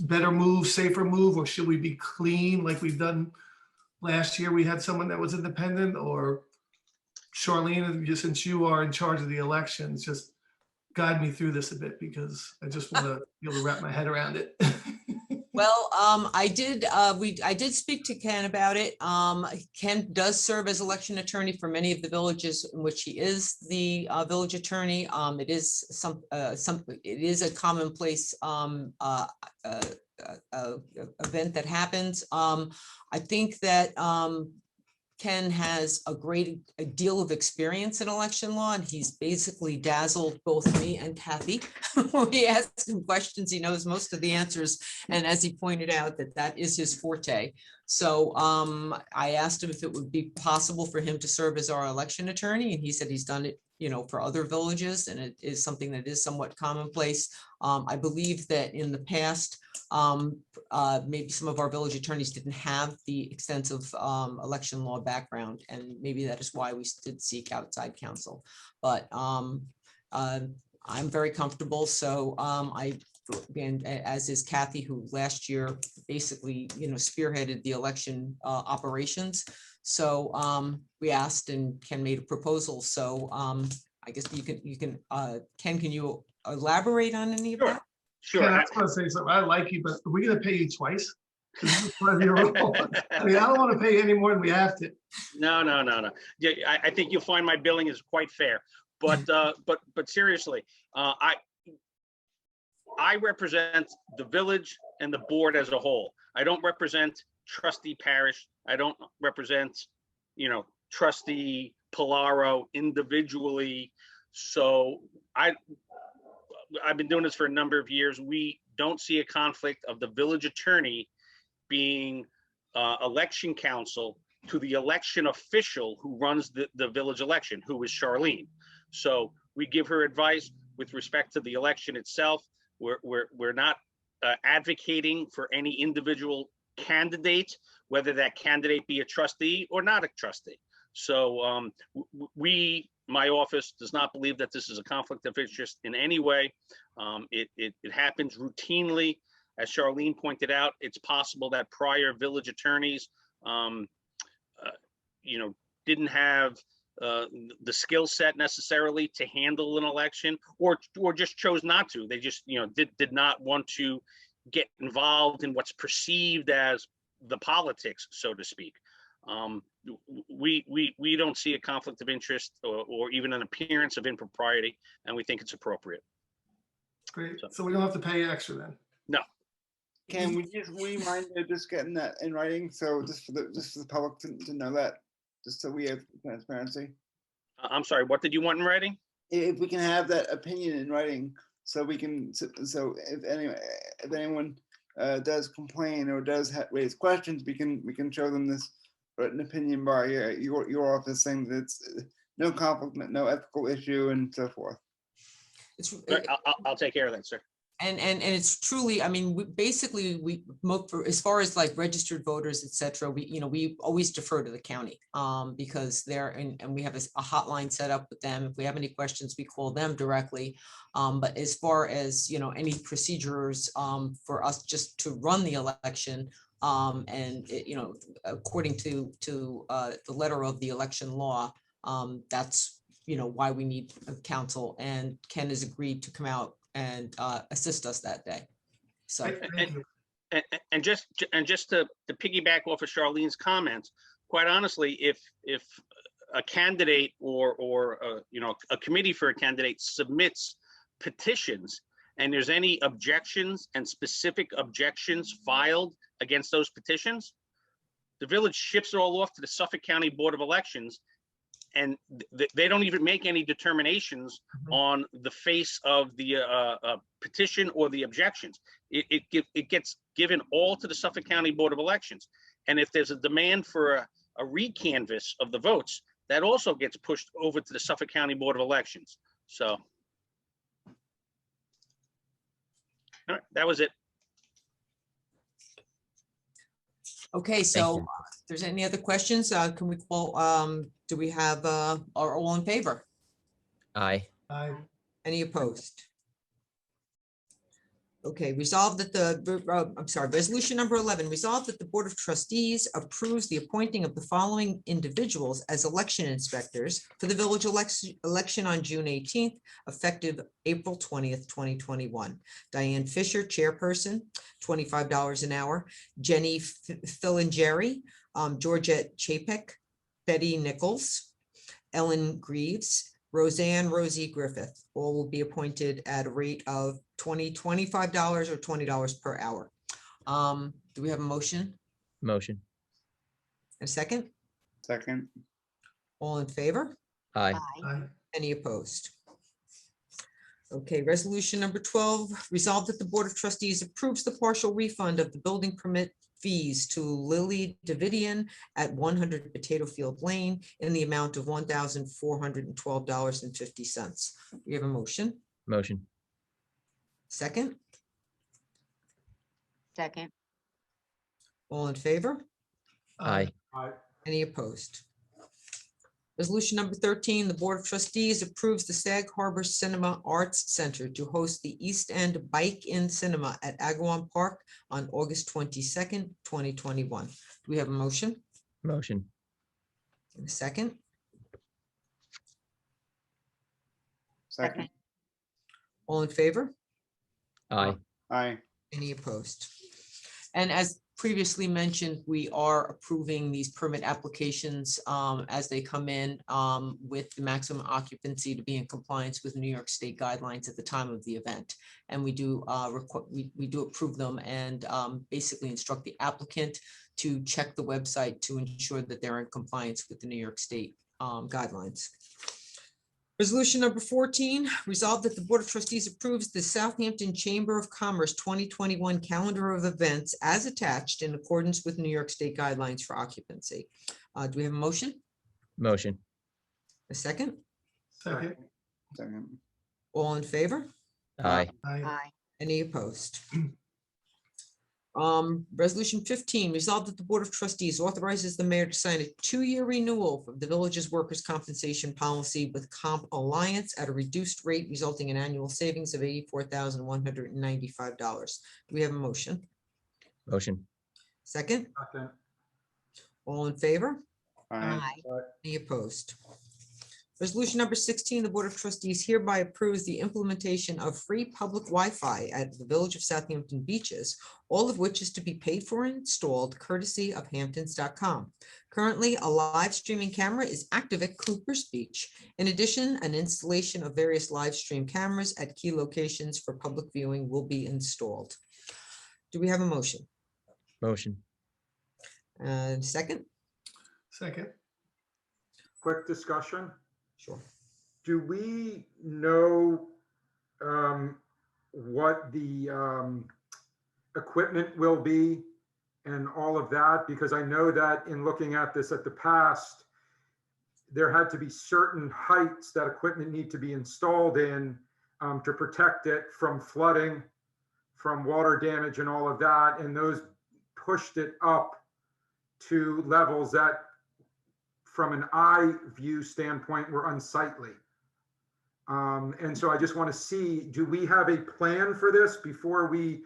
better move, safer move, or should we be clean like we've done last year? We had someone that was independent, or Charlene, just since you are in charge of the elections, just guide me through this a bit, because I just want to be able to wrap my head around it.
Well, I did speak to Ken about it. Ken does serve as election attorney for many of the villages in which he is the village attorney. It is a commonplace event that happens. I think that Ken has a deal of experience in election law, and he's basically dazzled both me and Kathy. We ask him questions, he knows most of the answers, and as he pointed out, that is his forte. So I asked him if it would be possible for him to serve as our election attorney, and he said he's done it, for other villages, and it is something that is somewhat commonplace. I believe that in the past, maybe some of our village attorneys didn't have the extensive election law background, and maybe that is why we did seek outside counsel. But I'm very comfortable. So and as is Kathy, who last year basically, spearheaded the election operations. So we asked, and Ken made a proposal. So I guess you can Ken, can you elaborate on any of that?
Sure.
Ken, I was gonna say something. I like you, but are we gonna pay you twice? 'Cause this is part of your role. I mean, I don't want to pay you any more than we have to.
No. Yeah, I think you'll find my billing is quite fair. But seriously, I represent the village and the board as a whole. I don't represent trustee Parish. I don't represent, trustee Polaro individually. So I've been doing this for a number of years. We don't see a conflict of the village attorney being election counsel to the election official who runs the village election, who is Charlene. So we give her advice with respect to the election itself. We're not advocating for any individual candidate, whether that candidate be a trustee or not a trustee. So my office does not believe that this is a conflict of interest in any way. It happens routinely. As Charlene pointed out, it's possible that prior village attorneys, didn't have the skill set necessarily to handle an election, or just chose not to. They just, did not want to get involved in what's perceived as the politics, so to speak. We don't see a conflict of interest or even an appearance of impropriety, and we think it's appropriate.
Great. So we don't have to pay extra then?
Can we mind just getting that in writing? So just for the public to know that, just so we have transparency.
I'm sorry, what did you want in writing?
If we can have that opinion in writing, so we can, so if anyone does complain or does raise questions, we can show them this written opinion by your office saying that it's no conflict, no ethical issue, and so forth.
I'll take care of that, sir.
And it's truly, I mean, as far as like registered voters, et cetera, we always defer to the county because and we have a hotline set up with them. If we have any questions, we call them directly. But as far as, any procedures for us just to run the election, according to the letter of the election law, that's, why we need counsel, and Ken has agreed to come out and assist us that day. So,
Thank you.
And just to piggyback off of Charlene's comments, quite honestly, if a candidate or a committee for a candidate submits petitions and there's any objections and specific objections filed against those petitions, the village ships it all off to the Suffolk County Board of Elections, and they don't even make any determinations on the face of the petition or the objections. It gets given all to the Suffolk County Board of Elections. And if there's a demand for a recanvass of the votes, that also gets pushed over to the Suffolk County Board of Elections. So, all right, that was it.
okay, so
you.
if there's any other questions, can we call, do we have, are all in favor?
Aye.
Aye.
Any opposed? Okay, resolved that resolution number 11, resolved that the Board of Trustees approves the appointing of the following individuals as election inspectors for the village election on June 18th, effective April 20th, 2021. Diane Fisher, chairperson, $25 an hour. Jenny Filingeri, Georgette Chapek, Betty Nichols, Ellen Greaves, Rosie Griffith. All will be appointed at a rate of $25 or $20 per hour. Do we have a motion?
Motion.
A second?
Second.
All in favor?
Aye.
Aye.
Any opposed? Okay, resolution number 12, resolved that the Board of Trustees approves the partial refund of the building permit fees to Lily Davidian at 100 Potato Field Lane in the amount of $1,412.50. We have a motion.
Motion.
Second?
Second.
All in favor?
Aye.
Any opposed? Resolution number 13, the Board of Trustees approves the Sag Harbor Cinema Arts Center to host the East End Bike-In Cinema at Agawam Park on August 22nd, 2021. Do we have a motion?
Motion.
And a second?
Second.
All in favor?
Aye.
Aye.
Any opposed? And as previously mentioned, we are approving these permit applications as they come in with the maximum occupancy to be in compliance with New York State guidelines at the time of the event. And we do we do approve them and basically instruct the applicant to check the website to ensure that they're in compliance with the New York State guidelines. Resolution number 14, resolved that the Board of Trustees approves the Southampton Chamber of Commerce 2021 calendar of events as attached in accordance with New York State guidelines for occupancy. Do we have a motion?
Motion.
A second?
Second.
Second.
All in favor?
Aye.
Aye.
Aye.
Any opposed? Resolution 15, resolved that the Board of Trustees authorizes the mayor to sign a 2-year renewal of the village's workers' compensation policy with Comp Alliance at a reduced rate, resulting in annual savings of $84,195. Do we have a motion?
Motion.
Second?
Second.
All in favor?
Aye.
Aye.
Any opposed? Resolution number 16, the Board of Trustees hereby approves the implementation of free public Wi-Fi at the Village of Southampton Beaches, all of which is to be paid for and installed courtesy of Hamptons.com. Currently, a live streaming camera is active at Cooper's Beach. In addition, an installation of various live stream cameras at key locations for public viewing will be installed. Do we have a motion?
Motion.
Second?
Second.
Quick discussion.
Sure.
Do we know what the equipment will be and all of that? Because I know that in looking at this at the past, there had to be certain heights that equipment need to be installed in to protect it from flooding, from water damage and all of that. And those pushed it up to levels that from an eye view standpoint were unsightly. And so I just want to see, do we have a plan for this before we,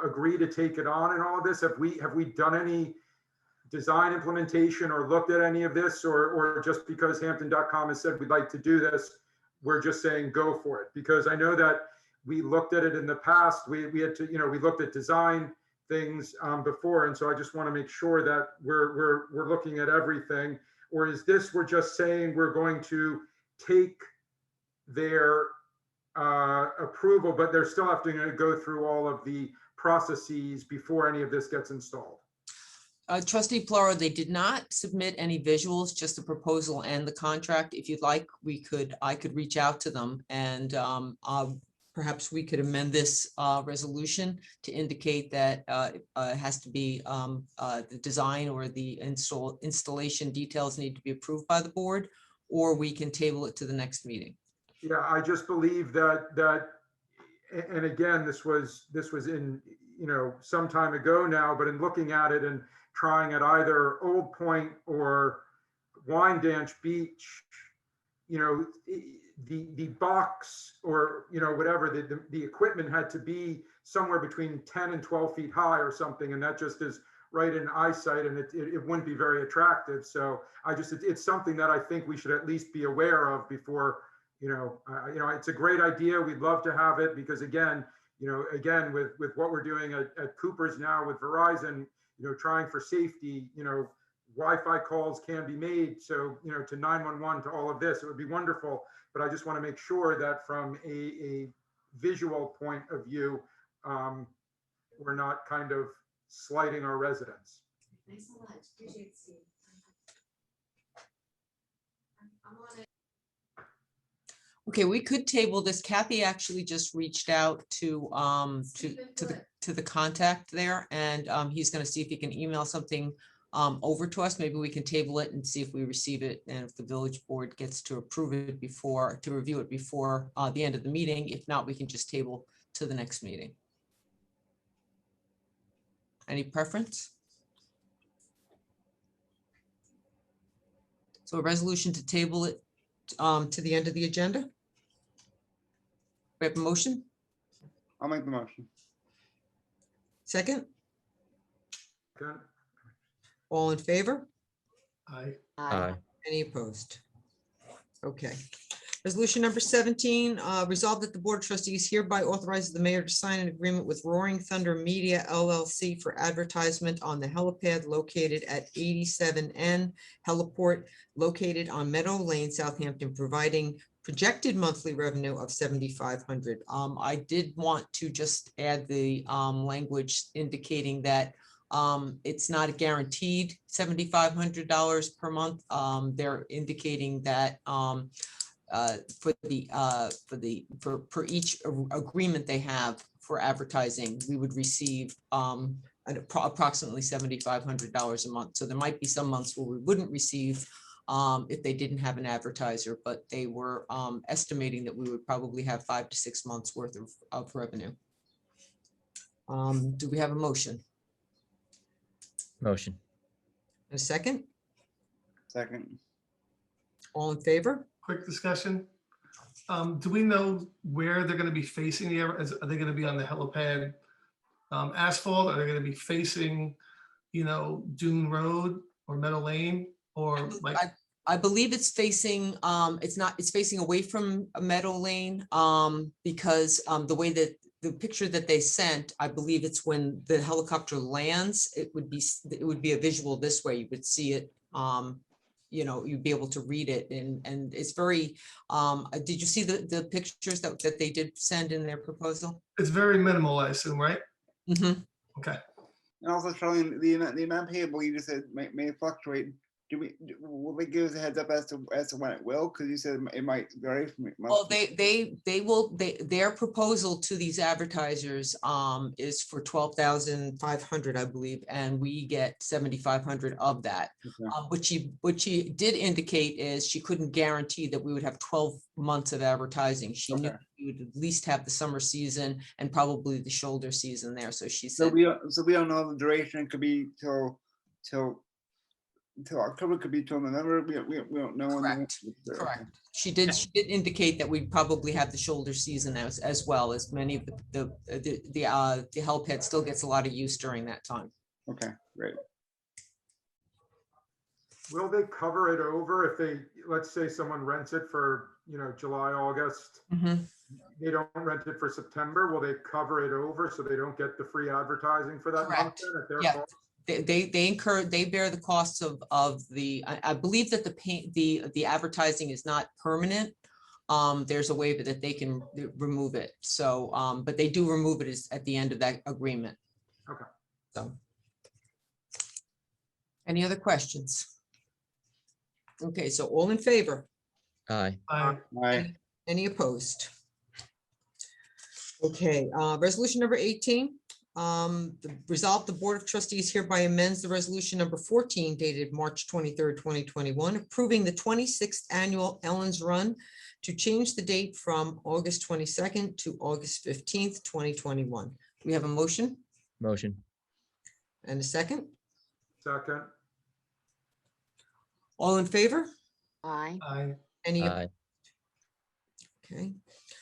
agree to take it on and all of this? Have we done any design implementation or looked at any of this, or just because Hampton.com has said we'd like to do this, we're just saying go for it? Because I know that we looked at it in the past. We had to, we looked at design things before, and so I just want to make sure that we're looking at everything. Or is this, we're just saying we're going to take their approval, but they're still having to go through all of the processes before any of this gets installed?
Trustee Pluro, they did not submit any visuals, just the proposal and the contract. If you'd like, I could reach out to them, and perhaps we could amend this resolution to indicate that it has to be the design or the installation details need to be approved by the board, or we can table it to the next meeting.
Yeah, I just believe that, and again, this was in, some time ago now, but in looking at it and trying at either Old Point or Wyandanch Beach, the box or, whatever, the equipment had to be somewhere between 10 and 12 feet high or something. And that just is right in eyesight, and it wouldn't be very attractive. So it's something that I think we should at least be aware of before, it's a great idea. We'd love to have it because again, with what we're doing at Cooper's now with Verizon, trying for safety, Wi-Fi calls can be made. So, to 911, to all of this, it would be wonderful. But I just want to make sure that from a visual point of view, we're not kind of slighting our residents.
Thanks a lot. Appreciate it, Steve. I'm on it.
Okay, we could table this. Kathy actually just reached out to the contact there, and he's going to see if he can email something over to us. Maybe we can table it and see if we receive it, and if the village board gets to approve it to review it before the end of the meeting. If not, we can just table to the next meeting. Any preference? So a resolution to table it to the end of the agenda. We have a motion?
I'll make the motion.
Second?
Okay.
All in favor?
Aye.
Aye.
Any opposed? Okay. Resolution number 17, resolved that the Board of Trustees hereby authorizes the mayor to sign an agreement with Roaring Thunder Media LLC for advertisement on the helipad located at 87N Heliport located on Meadow Lane, Southampton, providing projected monthly revenue of $7,500. I did want to just add the language indicating that it's not a guaranteed $7,500 per month. They're indicating that for each agreement they have for advertising, we would receive approximately $7,500 a month. So there might be some months where we wouldn't receive if they didn't have an advertiser, but they were estimating that we would probably have 5 to 6 months worth of revenue. Do we have a motion?
Motion.
A second?
Second.
All in favor?
Quick discussion. Do we know where they're going to be facing the, are they going to be on the helipad asphalt? Are they going to be facing, Dune Road or Meadow Lane? Or like,
I believe it's facing, it's facing away from Meadow Lane, because, the way that the picture that they sent, I believe it's when the helicopter lands, it would be a visual this way. You would see it, you know, you'd be able to read it, and it's very, did you see the pictures that they did send in their proposal?
It's very minimal, I assume, right?
Mhm.
Okay.
And also, Charlene, the amount payable you just said may fluctuate. Will they give us a heads up as to when it will? Because you said it might vary from month
Well,
to-
their proposal to these advertisers is for 12,500, I believe, and we get 7,500 of that.
Okay.
What she did indicate is she couldn't guarantee that we would have 12 months of advertising. She knew
Okay.
we would at least have the summer season and probably the shoulder season there. So she
So
said,
we don't know the duration. It could be till October. Could be till November. We don't know.
Correct.
Okay.
Correct. She did indicate that we'd probably have the shoulder season as well, as many of the help head still gets a lot of use during that time.
Okay, great.
Will they cover it over if they, let's say someone rents it for, July, August, they don't rent it for September, will they cover it over so they don't get the free advertising for that month
Correct.
then at their
Yeah.
cost?
They bear the costs of the, I believe that the advertising is not permanent. There's a way that they can remove it. So, but they do remove it at the end of that agreement.
Okay.
So. Any other questions? Okay, so all in favor?
Aye.
Aye.
Any opposed? Okay, resolution number 18. Resolve the Board of Trustees hereby amends the resolution number 14 dated March 23rd, 2021, approving the 26th annual Ellen's Run to change the date from August 22nd to August 15th, 2021. We have a motion
Motion.
and a second.
Second,
All in favor?
Aye.
Aye.
Any?
Aye.
Okay.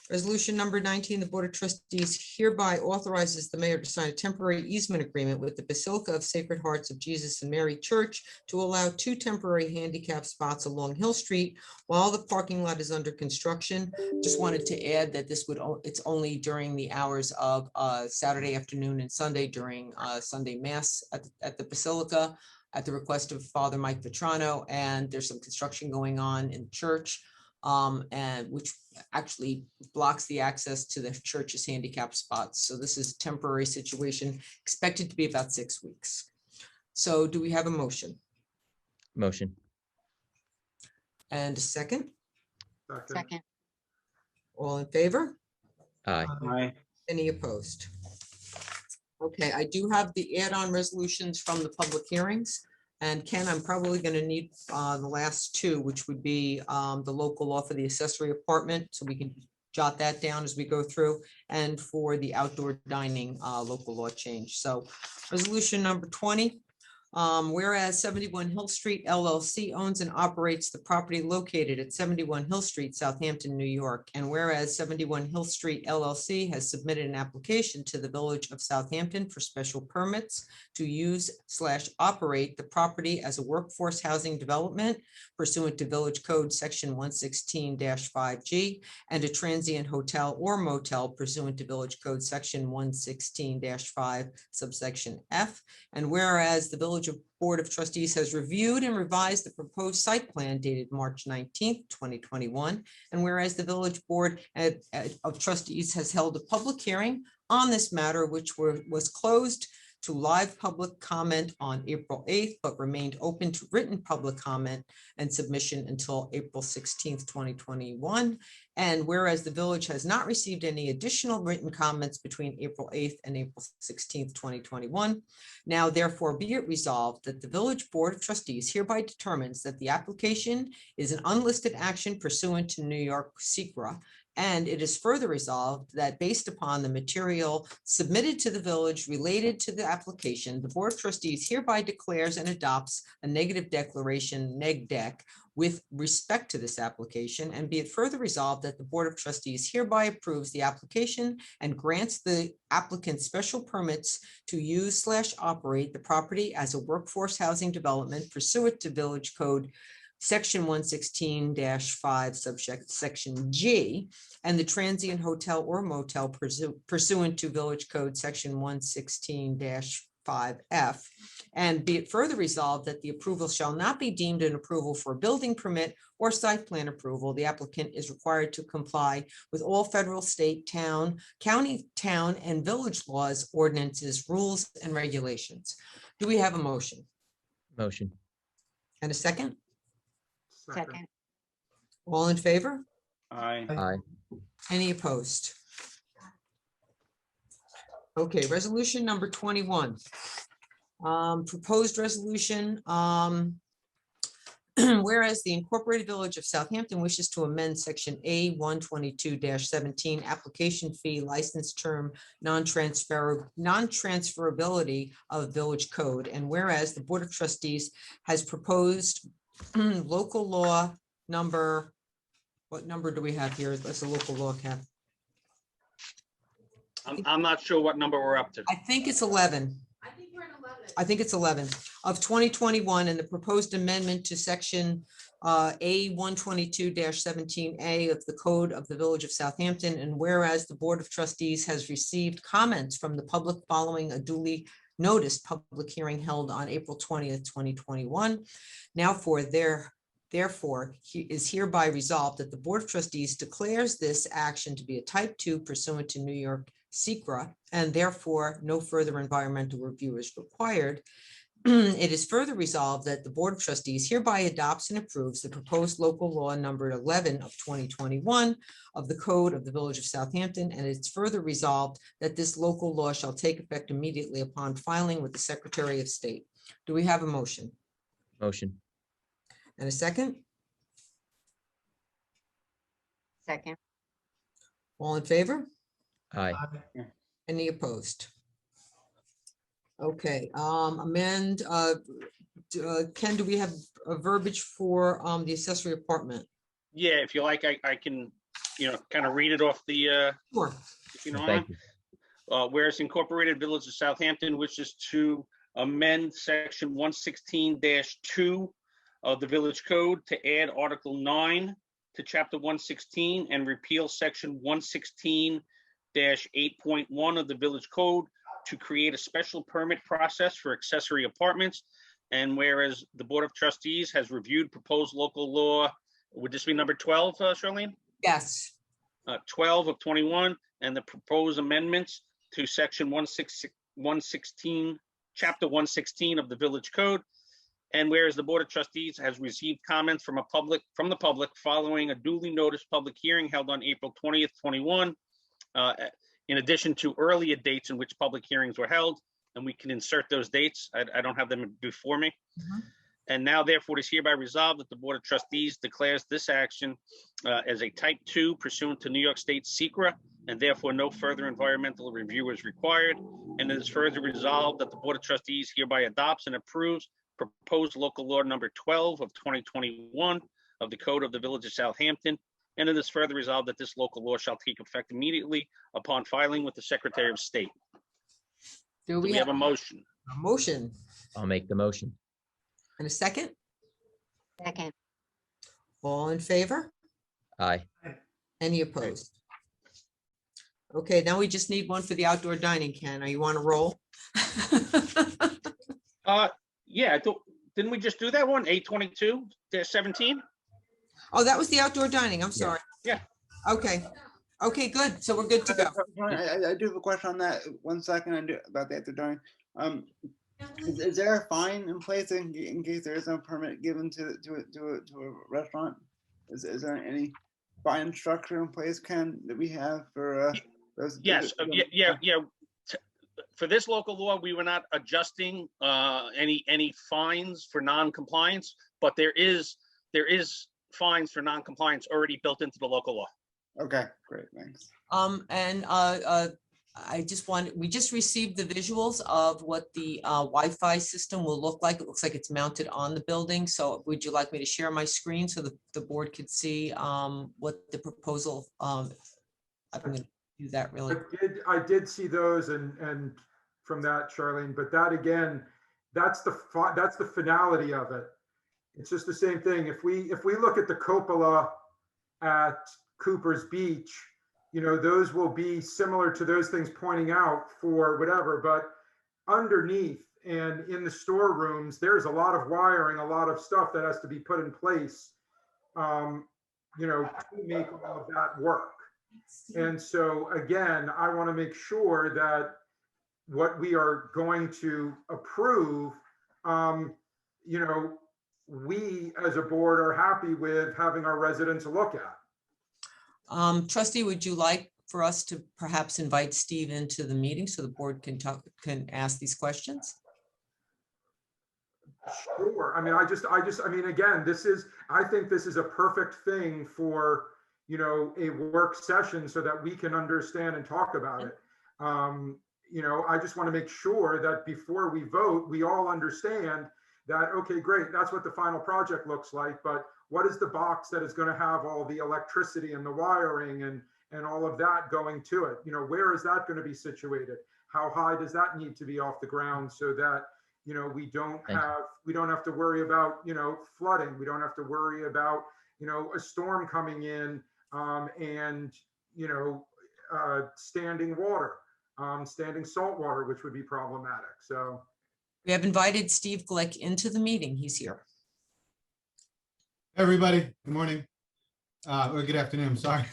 Resolution number 19, the Board of Trustees hereby authorizes the mayor to sign a temporary easement agreement with the Basilica of Sacred Hearts of Jesus and Mary Church to allow 2 temporary handicap spots along Hill Street while the parking lot is under construction. Just wanted to add that it's only during the hours of Saturday afternoon and Sunday during Sunday Mass at the Basilica at the request of Father Mike Vetrano, and there's some construction going on in church. And which actually blocks the access to the church's handicap spots. So this is a temporary situation, expected to be about 6 weeks. So do we have a motion
Motion.
and a second?
Second.
All in favor?
Aye.
Aye.
Any opposed? Okay, I do have the add-on resolutions from the public hearings. And Ken, I'm probably going to need the last 2, which would be the local law for the accessory apartment, so we can jot that down as we go through, and for the outdoor dining local law change. So resolution number 20. Whereas 71 Hill Street LLC owns and operates the property located at 71 Hill Street, Southampton, New York. And whereas 71 Hill Street LLC has submitted an application to the Village of Southampton for special permits to use/operate the property as a workforce housing development pursuant to Village Code Section 116-5G and a transient hotel or motel pursuant to Village Code Section 116-5 subsection F. And whereas the Village Board of Trustees has reviewed and revised the proposed site plan dated March 19th, 2021. And whereas the Village Board of Trustees has held a public hearing on this matter, which was closed to live public comment on April 8th, but remained open to written public comment and submission until April 16th, 2021. And whereas the village has not received any additional written comments between April 8th and April 16th, 2021, now therefore be it resolved that the Village Board of Trustees hereby determines that the application is an unlisted action pursuant to New York SECRA. And it is further resolved that based upon the material submitted to the village related to the application, the Board of Trustees hereby declares and adopts a negative declaration, neg deck, with respect to this application, and be it further resolved that the Board of Trustees hereby approves the application and grants the applicant special permits to use/operate the property as a workforce housing development pursuant to Village Code Section 116-5, subsection G, and the transient hotel or motel pursuant to Village Code Section 116-5F. And be it further resolved that the approval shall not be deemed an approval for a building permit or site plan approval. The applicant is required to comply with all federal, state, town, county, town, and village laws, ordinances, rules, and regulations. Do we have a motion
Motion.
and a second?
second,
All in favor?
Aye.
Aye.
Any opposed? Okay, resolution number 21. Proposed resolution, whereas the Incorporated Village of Southampton wishes to amend section A 122-17 application fee license term non-transferability of village code. And whereas the Board of Trustees has proposed local law number, what number do we have here? That's a local law, Cap.
I'm not sure what number we're up to.
I think it's 11.
I think we're at 11.
I think it's 11 of 2021, and the proposed amendment to section A 122-17A of the Code of the Village of Southampton. And whereas the Board of Trustees has received comments from the public following a duly noticed public hearing held on April 20th, 2021. Now therefore, is hereby resolved that the Board of Trustees declares this action to be a type 2 pursuant to New York SECRA, and therefore no further environmental review is required. It is further resolved that the Board of Trustees hereby adopts and approves the proposed local law number 11 of 2021 of the Code of the Village of Southampton, and it's further resolved that this local law shall take effect immediately upon filing with the Secretary of State. Do we have a motion
Motion.
and a second?
second,
All in favor?
Aye.
Any opposed? Okay, amend, Ken, do we have a verbiage for the accessory apartment?
Yeah, if you like, I can, kind of read it off the,
Sure.
if you don't
Thank
mind.
you.
Whereas Incorporated Village of Southampton wishes to amend section 116-2 of the Village Code to add Article 9 to Chapter 116 and repeal section 116-8.1 of the Village Code to create a special permit process for accessory apartments. And whereas the Board of Trustees has reviewed proposed local law, would this be number 12, Charlene?
Yes.
12 of 21, and the proposed amendments to section 116, chapter 116 of the Village Code. And whereas the Board of Trustees has received comments from the public following a duly noticed public hearing held on April 20th, 21, in addition to earlier dates in which public hearings were held, and we can insert those dates. I don't have them before me.
Mhm.
And now therefore it is hereby resolved that the Board of Trustees declares this action as a type 2 pursuant to New York State SECRA, and therefore no further environmental review is required. And it is further resolved that the Board of Trustees hereby adopts and approves proposed local law number 12 of 2021 of the Code of the Village of Southampton. And it is further resolved that this local law shall take effect immediately upon filing with the Secretary of State.
Do
Do we have a motion?
a motion
I'll make the motion.
and a second?
second,
All in favor?
Aye.
Any opposed? Okay, now we just need one for the outdoor dining, Ken. Are you on a roll?
Yeah, didn't we just do that one? 822-17?
Oh, that was the outdoor dining. I'm sorry.
Yeah.
Okay. Okay, good. So we're good to go.
I do have a question on that. 1 second, about that. Is there a fine in place in case there is no permit given to a restaurant? Is there any fine structure in place, Ken, that we have for those?
Yes, yeah. For this local law, we were not adjusting any fines for non-compliance, but there is fines for non-compliance already built into the local law.
Okay, great, thanks.
We just received the visuals of what the Wi-Fi system will look like. It looks like it's mounted on the building. So would you like me to share my screen so the board could see what the proposal? I'm going to do that really.
I did see those and from that, Charlene, but that again, that's the finality of it, It's just the same thing. If we look at the cupola at Cooper's Beach, you know, those will be similar to those things pointing out for whatever, but underneath and in the storerooms, there's a lot of wiring, a lot of stuff that has to be put in place, you know, to make all of that work. And so again, I want to make sure that what we are going to approve, you know, we as a board are happy with having our residents look at.
Trustee, would you like for us to perhaps invite Steve into the meeting so the board can ask these questions?
Sure. I mean, I mean, again, I think this is a perfect thing for, you know, a work session so that we can understand and talk about it. You know, I just want to make sure that before we vote, we all understand that, okay, great, that's what the final project looks like, but what is the box that is going to have all the electricity and the wiring and all of that going to it? You know, where is that going to be situated? How high does that need to be off the ground so that, you know, we don't have to worry about, you know, flooding. We don't have to worry about, you know, a storm coming in and, you know, standing water, standing salt water, which would be problematic. So
We have invited Steve Glick into the meeting. He's here.
Everybody, good morning, or good afternoon, sorry.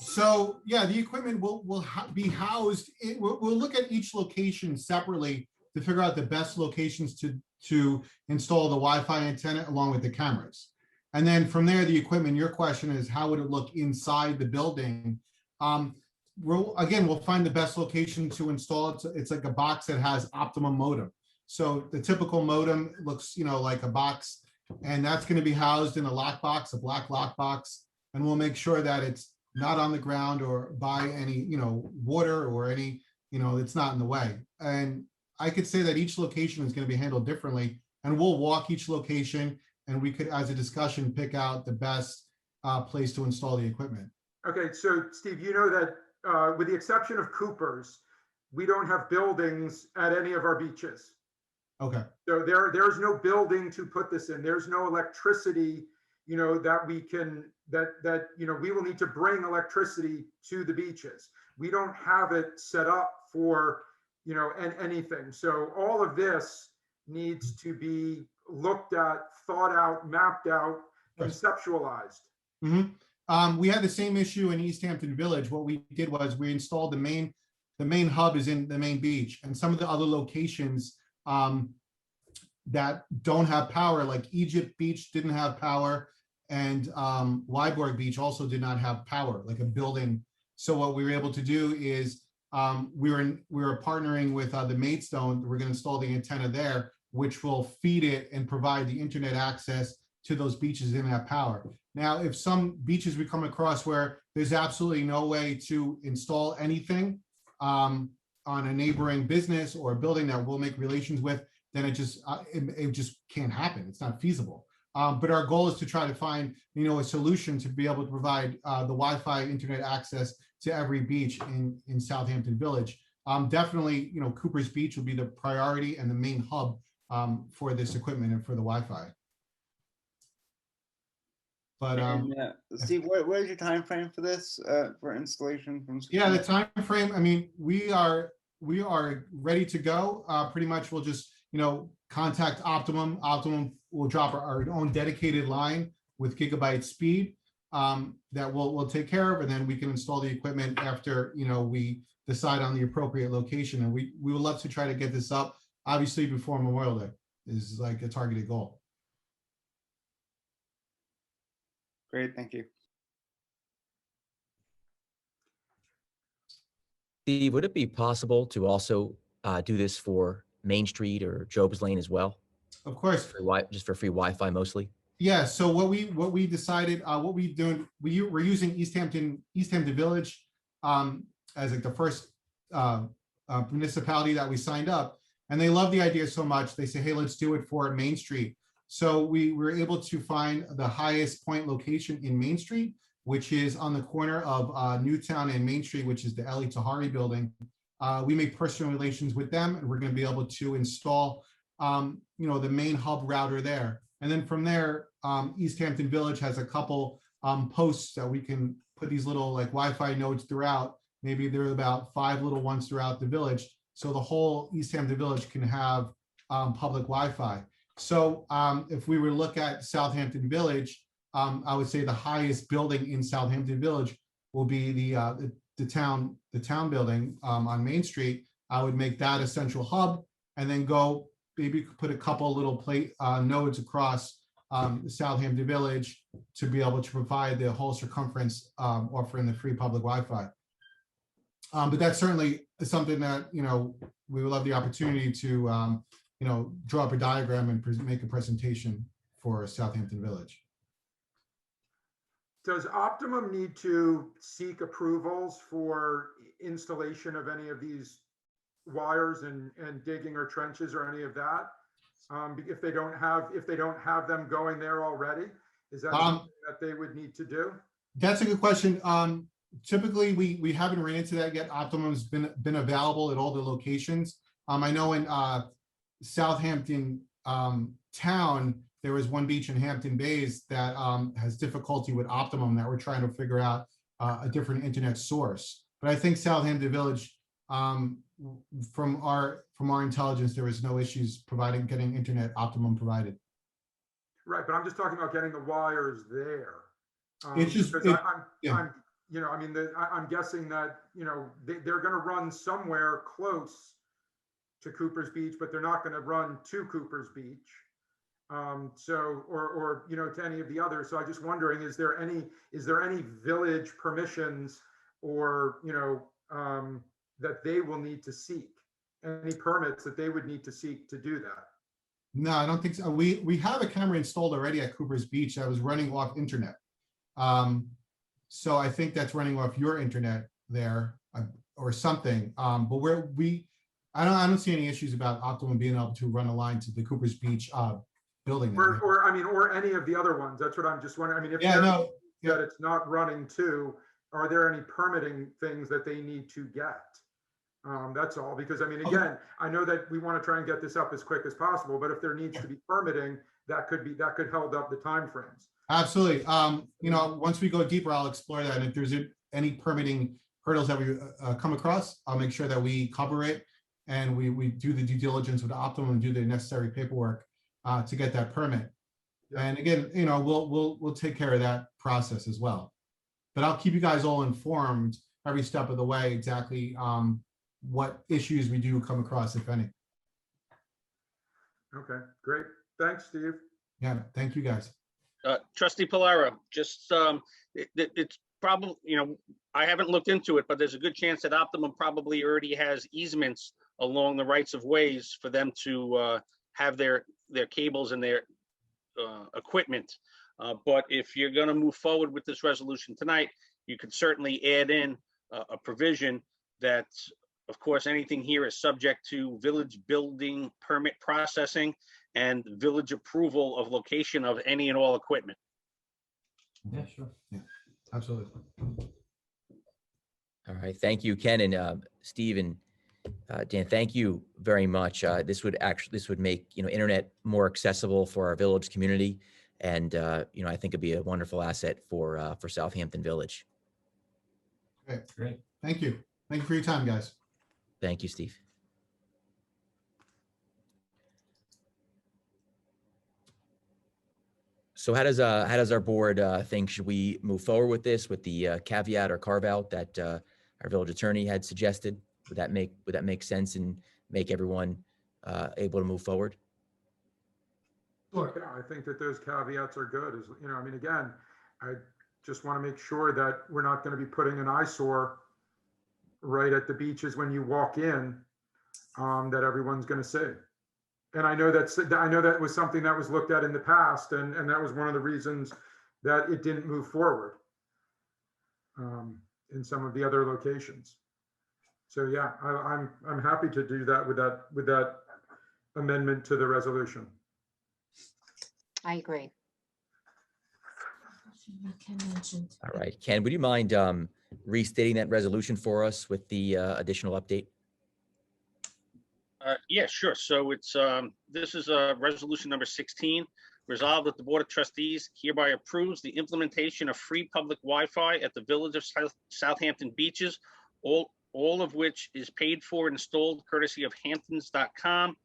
So yeah, the equipment will be housed, we'll look at each location separately to figure out the best locations to install the Wi-Fi antenna along with the cameras. And then from there, the equipment, your question is, how would it look inside the building? We'll find the best location to install it. It's like a box that has optimum modem. So the typical modem looks, you know, like a box, and that's going to be housed in a lockbox, a black lockbox, and we'll make sure that it's not on the ground or by any, you know, water or any, you know, it's not in the way. And I could say that each location is going to be handled differently, and we'll walk each location, and we could, as a discussion, pick out the best place to install the equipment.
okay, so Steve, you know that with the exception of Cooper's, we don't have buildings at any of our beaches.
Okay.
So there's no building to put this in. There's no electricity, you know, that we can, that, you know, we will need to bring electricity to the beaches. We don't have it set up for, you know, anything. So all of this needs to be looked at, thought out, mapped out, conceptualized.
Mm-hmm. We had the same issue in East Hampton Village. What we did was we installed the main hub is in the main beach, and some of the other locations that don't have power, like Egypt Beach didn't have power, and Wyborg Beach also did not have power, like a building. So what we were able to do is we were partnering with the Maidstone. We're going to install the antenna there, which will feed it and provide the internet access to those beaches that didn't have power. Now, if some beaches we come across where there's absolutely no way to install anything on a neighboring business or a building that we'll make relations with, then it just can't happen. It's not feasible. But our goal is to try to find, you know, a solution to be able to provide the Wi-Fi internet access to every beach in Southampton Village. Definitely, you know, Cooper's Beach will be the priority and the main hub for this equipment and for the Wi-Fi. But
Steve, what is your time frame for this for installation from?
Yeah, the time frame. I mean, we are ready to go. Pretty much, we'll just, you know, contact Optimum. Optimum will drop our own dedicated line with gigabyte speed that we'll take care of, and then we can install the equipment after, you know, we decide on the appropriate location. And we would love to try to get this up, obviously, before Memorial Day is like a targeted goal.
Great, thank you.
Steve, would it be possible to also do this for Main Street or Job's Lane as well?
Of course.
Just for free Wi-Fi mostly? Yeah.
So what we decided, what we doing, we're using East Hampton Village as like the first municipality that we signed up, and they love the idea so much. They say, hey, let's do it for Main Street. So we were able to find the highest point location in Main Street, which is on the corner of Newtown and Main Street, which is the Eli Tahari building. We make personal relations with them, and we're going to be able to install, you know, the main hub router there. And then from there, East Hampton Village has a couple posts that we can put these little like Wi-Fi nodes throughout. Maybe there are about 5 little ones throughout the village. So the whole East Hampton Village can have public Wi-Fi. So if we were to look at Southampton Village, I would say the highest building in Southampton Village will be the town building on Main Street. I would make that a central hub, and then go maybe put a couple little nodes across Southampton Village to be able to provide the whole circumference, offering the free public Wi-Fi. But that's certainly something that, you know, we would love the opportunity to, you know, draw up a diagram and make a presentation for Southampton Village.
Does Optimum need to seek approvals for installation of any of these wires and digging or trenches or any of that? If they don't have them going there already, is that something that they would need to do?
That's a good question. Typically, we haven't ran into that yet. Optimum's been available at all the locations. I know in Southampton town, there was one beach in Hampton Bays that has difficulty with Optimum that we're trying to figure out a different internet source. But I think Southampton Village, from our intelligence, there was no issues getting internet Optimum provided.
Right, but I'm just talking about getting the wires there.
It's just,
I'm you know, I mean, I'm guessing that, you know, they're going to run somewhere close to Cooper's Beach, but they're not going to run to Cooper's Beach. Or you know, to any of the others. So I just wondering, is there any village permissions or, you know, that they will need to seek, any permits that they would need to seek to do that?
No, I don't think so. We have a camera installed already at Cooper's Beach that was running off internet. So I think that's running off your internet there or something. But I don't see any issues about Optimum being able to run a line to the Cooper's Beach building.
Or any of the other ones. That's what I'm just wondering. I mean, if that it's not running to, are there any permitting things that they need to get? That's all, because I mean, again, I know that we want to try and get this up as quick as possible, but if there needs to be permitting, that could hold up the timeframes.
Absolutely. You know, once we go deeper, I'll explore that. And if there's any permitting hurdles that we come across, I'll make sure that we cover it and we do the due diligence with Optimum and do the necessary paperwork to get that permit.
Yeah.
And again, you know, we'll take care of that process as well. But I'll keep you guys all informed every step of the way, exactly what issues we do come across, if any.
Okay, great. Thanks, Steve.
Yeah, thank you guys.
Trustee Polaro, just it's probably, you know, I haven't looked into it, but there's a good chance that Optimum probably already has easements along the rights of ways for them to have their cables and their equipment. But if you're going to move forward with this resolution tonight, you could certainly add in a provision that, of course, anything here is subject to village building permit processing and village approval of location of any and all equipment.
Yeah, sure. Yeah, absolutely.
All right, thank you, Ken and Steve and Dan. Thank you very much. This would make, you know, internet more accessible for our village community, and you know, I think it'd be a wonderful asset for Southampton Village.
Okay, great. Thank you. Thank you for your time, guys.
Thank you, Steve. So how does our board think? Should we move forward with this with the caveat or carve out that our village attorney had suggested? Would that make sense and make everyone able to move forward?
Sure.
Yeah, I think that those caveats are good. As you know, I mean, again, I just want to make sure that we're not going to be putting an eyesore right at the beaches when you walk in, that everyone's going to see. And I know that was something that was looked at in the past, and that was one of the reasons that it didn't move forward in some of the other locations. So yeah, I'm happy to do that with that amendment to the resolution.
I agree.
All right, Ken, would you mind restating that resolution for us with the additional update?
Yeah, sure. So it's this is resolution number 16, Resolved that the Board of Trustees hereby approves the implementation of free public Wi-Fi at the Village of Southampton beaches, all of which is paid for and installed courtesy of Hamptons.com.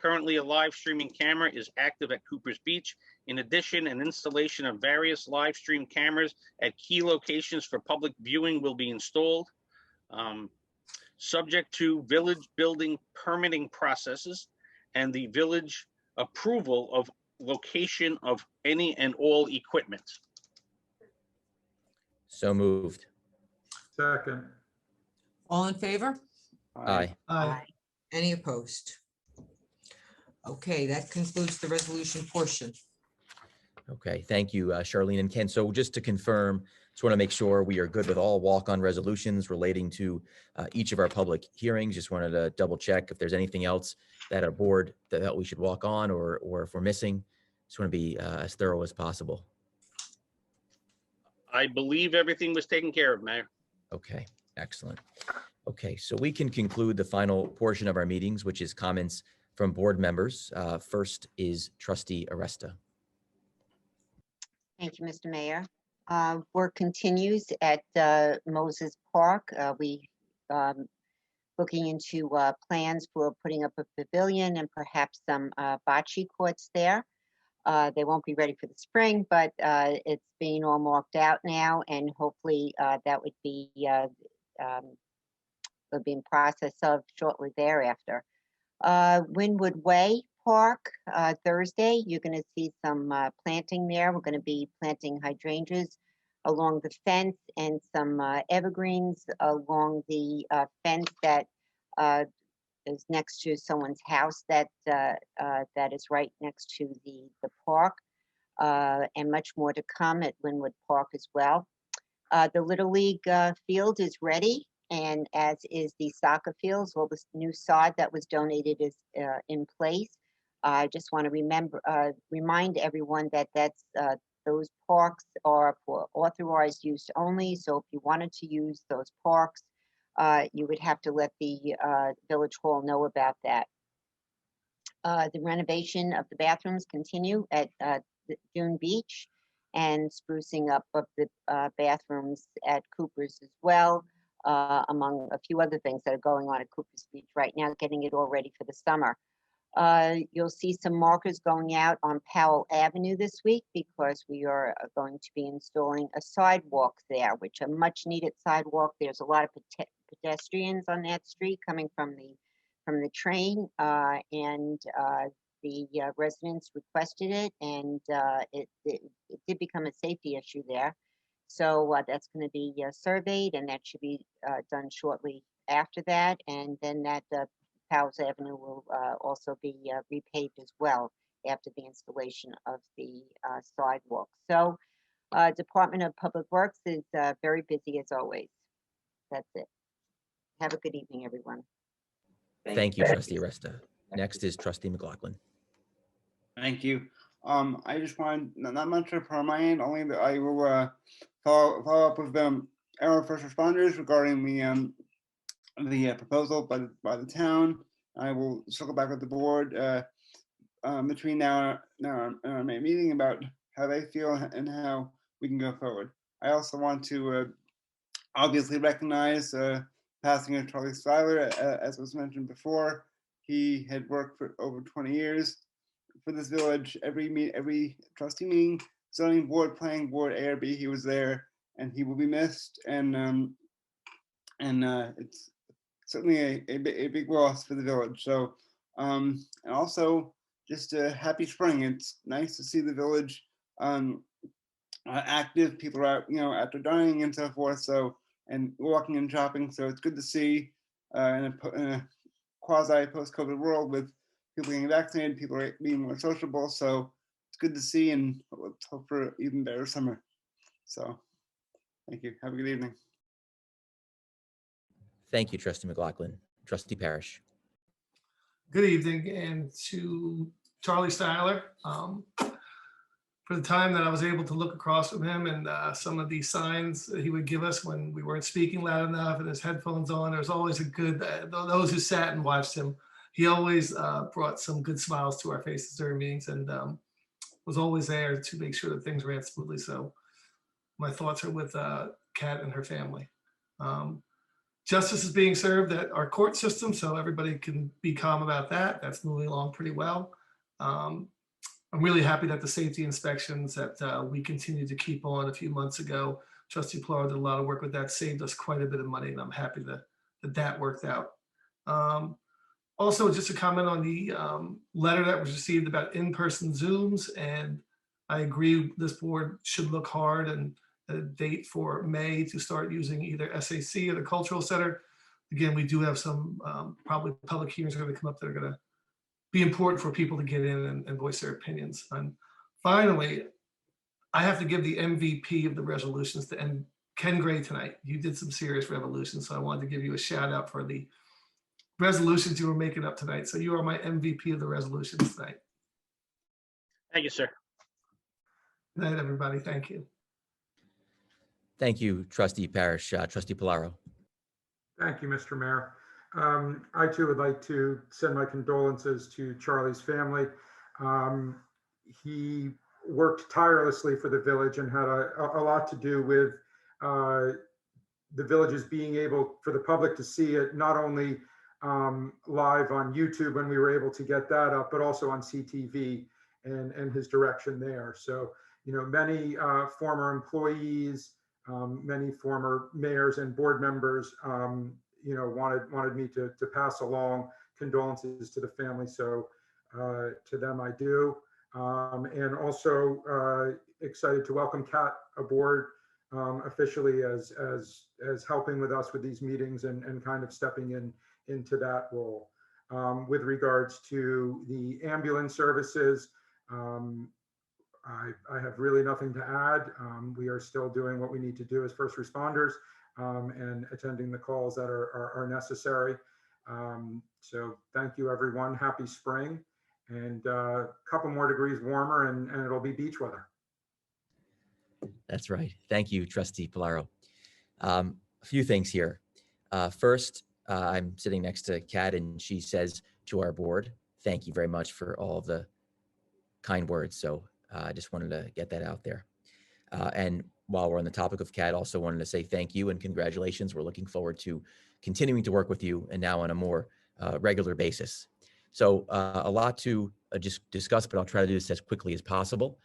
Currently, a live streaming camera is active at Cooper's Beach. In addition, an installation of various live stream cameras at key locations for public viewing will be installed. Subject to village building permitting processes and the village approval of location of any and all equipment.
So moved.
Second.
All in favor?
Aye.
Aye.
Any opposed? Okay, that concludes the resolution portion.
Okay, thank you, Charlene and Ken. So just to confirm, just want to make sure we are good with all walk-on resolutions relating to each of our public hearings. Just wanted to double check if there's anything else that our board that we should walk on or if we're missing. Just want to be as thorough as possible.
I believe everything was taken care of, Mayor.
Okay, excellent. Okay, so we can conclude the final portion of our meetings, which is comments from board members. First is Trustee Aresta.
Thank you, Mr. Mayor. Work continues at Moses Park. We looking into plans for putting up a pavilion and perhaps some bocce courts there. They won't be ready for the spring, but it's being all marked out now, and hopefully that would be will be in process of shortly thereafter. Wynwood Way Park, Thursday, you're going to see some planting there. We're going to be planting hydrangeas along the fence and some evergreens along the fence that is next to someone's house that is right next to the park, and much more to come at Wynwood Park as well. The Little League field is ready, and as is the soccer fields. Well, the new sod that was donated is in place. I just want to remind everyone that those parks are for authorized use only. So if you wanted to use those parks, you would have to let the Village Hall know about that. The renovation of the bathrooms continue at Dune Beach, and sprucing up of the bathrooms at Cooper's as well, among a few other things that are going on at Cooper's Beach right now, getting it all ready for the summer. You'll see some markers going out on Powell Avenue this week because we are going to be installing a sidewalk there, which a much needed sidewalk. There's a lot of pedestrians on that street coming from the train, and the residents requested it, and it did become a safety issue there. So that's going to be surveyed, and that should be done shortly after that. And then that Powell's Avenue will also be repaved as well after the installation of the sidewalk. So Department of Public Works is very busy as always. That's it. Have a good evening, everyone.
Thank you, Trustee Aresta. Next is Trustee McLaughlin.
Thank you. I just want, not much from my end, only that I will follow up with our first responders regarding the proposal by the town. I will circle back with the board between now and our May meeting about how they feel and how we can go forward. I also want to obviously recognize passing of Charlie Styler, as was mentioned before. He had worked for over 20 years for this village. Every trustee meeting, zoning board, planning board, ARB, he was there, and he will be missed. And it's certainly a big loss for the village. So, and also just a happy spring. It's nice to see the village active. People are out, after dining and so forth. So, and walking and shopping. So it's good to see in a quasi post-COVID world with people getting vaccinated, people are being more sociable. So it's good to see, and let's hope for an even better summer. So thank you. Have a good evening.
Thank you, Trustee McLaughlin. Trustee Parrish.
Good evening, and to Charlie Styler, for the time that I was able to look across from him and some of these signs that he would give us when we weren't speaking loud enough and his headphones on, there was always a good, those who sat and watched him, he always brought some good smiles to our faces during meetings. And was always there to make sure that things ran smoothly. So my thoughts are with Kat and her family. Justice is being served at our court system, so everybody can be calm about that. That's moving along pretty well. I'm really happy that the safety inspections that we continued to keep on a few months ago, Trustee Plower did a lot of work with that, saved us quite a bit of money, and I'm happy that worked out. Also, just a comment on the letter that was received about in-person Zooms, and I agree this board should look hard and a date for May to start using either SAC or the Cultural Center. Again, we do have some probably public hearings are going to come up that are going to be important for people to get in and voice their opinions. And finally, I have to give the MVP of the resolutions to Ken Gray tonight. You did some serious revolutions, so I wanted to give you a shout out for the resolutions you were making up tonight. So you are my MVP of the resolutions tonight.
Thank you, sir.
Good night, everybody. Thank you.
Thank you, Trustee Parish. Trustee Polaro.
Thank you, Mr. Mayor. I too would like to send my condolences to Charlie's family. He worked tirelessly for the village and had a lot to do with the villages being able for the public to see it, not only live on YouTube when we were able to get that up, but also on CTV and his direction there. So, you know, many former employees, many former mayors and board members, you know, wanted me to pass along condolences to the family. So to them I do. And also excited to welcome Kat aboard officially as helping with us with these meetings and kind of stepping into that role. With regards to the ambulance services, I have really nothing to add. We are still doing what we need to do as first responders and attending the calls that are necessary. So thank you, everyone. Happy spring, and a couple more degrees warmer, and it'll be beach weather.
That's right. Thank you, Trustee Polaro. A few things here. First, I'm sitting next to Kat, and she says to our board, thank you very much for all of the kind words. So I just wanted to get that out there. And while we're on the topic of Kat, also wanted to say thank you and congratulations. We're looking forward to continuing to work with you, and now on a more regular basis. So a lot to just discuss, but I'll try to do this as quickly as possible.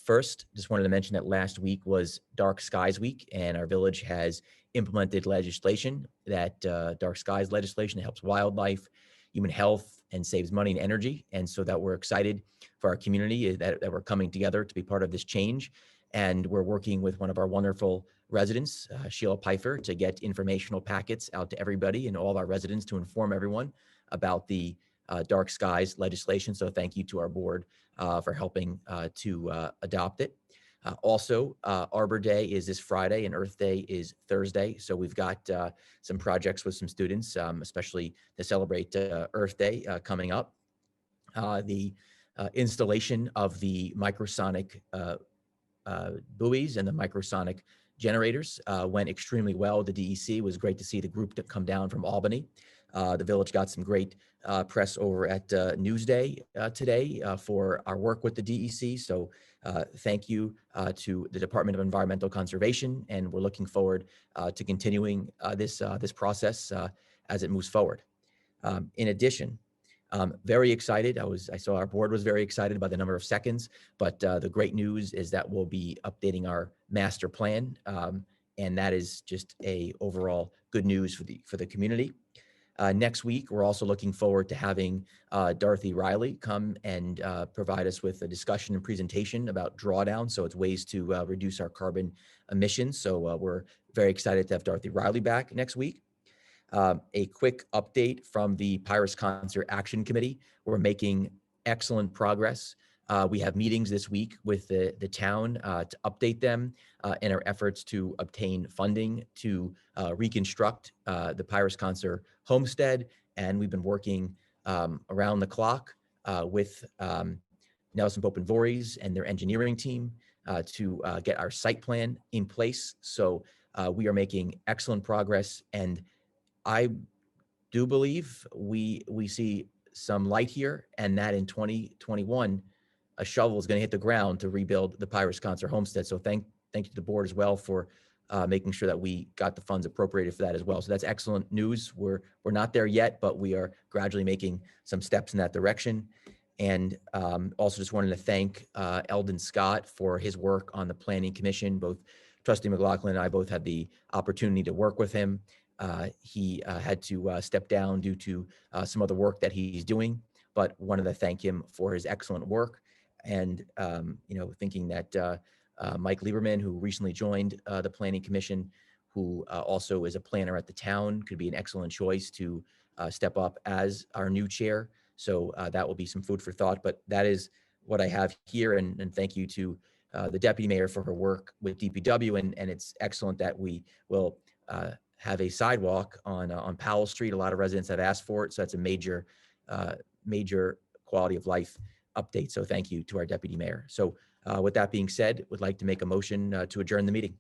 First, just wanted to mention that last week was Dark Skies Week, and our village has implemented legislation, that Dark Skies legislation that helps wildlife, human health, and saves money and energy. And so that we're excited for our community that we're coming together to be part of this change. And we're working with one of our wonderful residents, Sheila Pfeiffer, to get informational packets out to everybody and all of our residents to inform everyone about the Dark Skies legislation. So thank you to our board for helping to adopt it. Also, Arbor Day is this Friday and Earth Day is Thursday. So we've got some projects with some students, especially to celebrate Earth Day coming up. The installation of the microsonic buoys and the microsonic generators went extremely well. The DEC was great to see the group that come down from Albany. The village got some great press over at Newsday today for our work with the DEC. So thank you to the Department of Environmental Conservation, and we're looking forward to continuing this process as it moves forward. In addition, very excited. I saw our board was very excited by the number of seconds, but the great news is that we'll be updating our master plan, and that is just a overall good news for the community. Next week, we're also looking forward to having Dorothy Riley come and provide us with a discussion and presentation about drawdown. So it's ways to reduce our carbon emissions. So we're very excited to have Dorothy Riley back next week. A quick update from the Pirates Concert Action Committee. We're making excellent progress. We have meetings this week with the town to update them in our efforts to obtain funding to reconstruct the Pirates Concert homestead. And we've been working around the clock with Nelson Pope and Voorhees and their engineering team to get our site plan in place. So we are making excellent progress, and I do believe we see some light here, and that in 2021, a shovel is going to hit the ground to rebuild the Pirates Concert Homestead. So thank you to the board as well for making sure that we got the funds appropriated for that as well. So that's excellent news. We're not there yet, but we are gradually making some steps in that direction. And also just wanted to thank Eldon Scott for his work on the Planning Commission. Both Trustee McLaughlin and I both had the opportunity to work with him. He had to step down due to some other work that he's doing, but wanted to thank him for his excellent work. And, thinking that Mike Lieberman, who recently joined the Planning Commission, who also is a planner at the town, could be an excellent choice to step up as our new chair. So that will be some food for thought, but that is what I have here. And thank you to the deputy mayor for her work with DPW. And it's excellent that we will have a sidewalk on Powell Street. A lot of residents have asked for it. So that's a major quality of life update. So thank you to our deputy mayor. So with that being said, would like to make a motion to adjourn the meeting.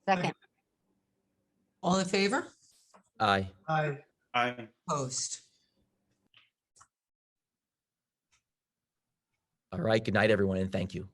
Second.
All in favor?
Aye.
Aye.
Aye.
Opposed?
All right. Good night, everyone, and thank you.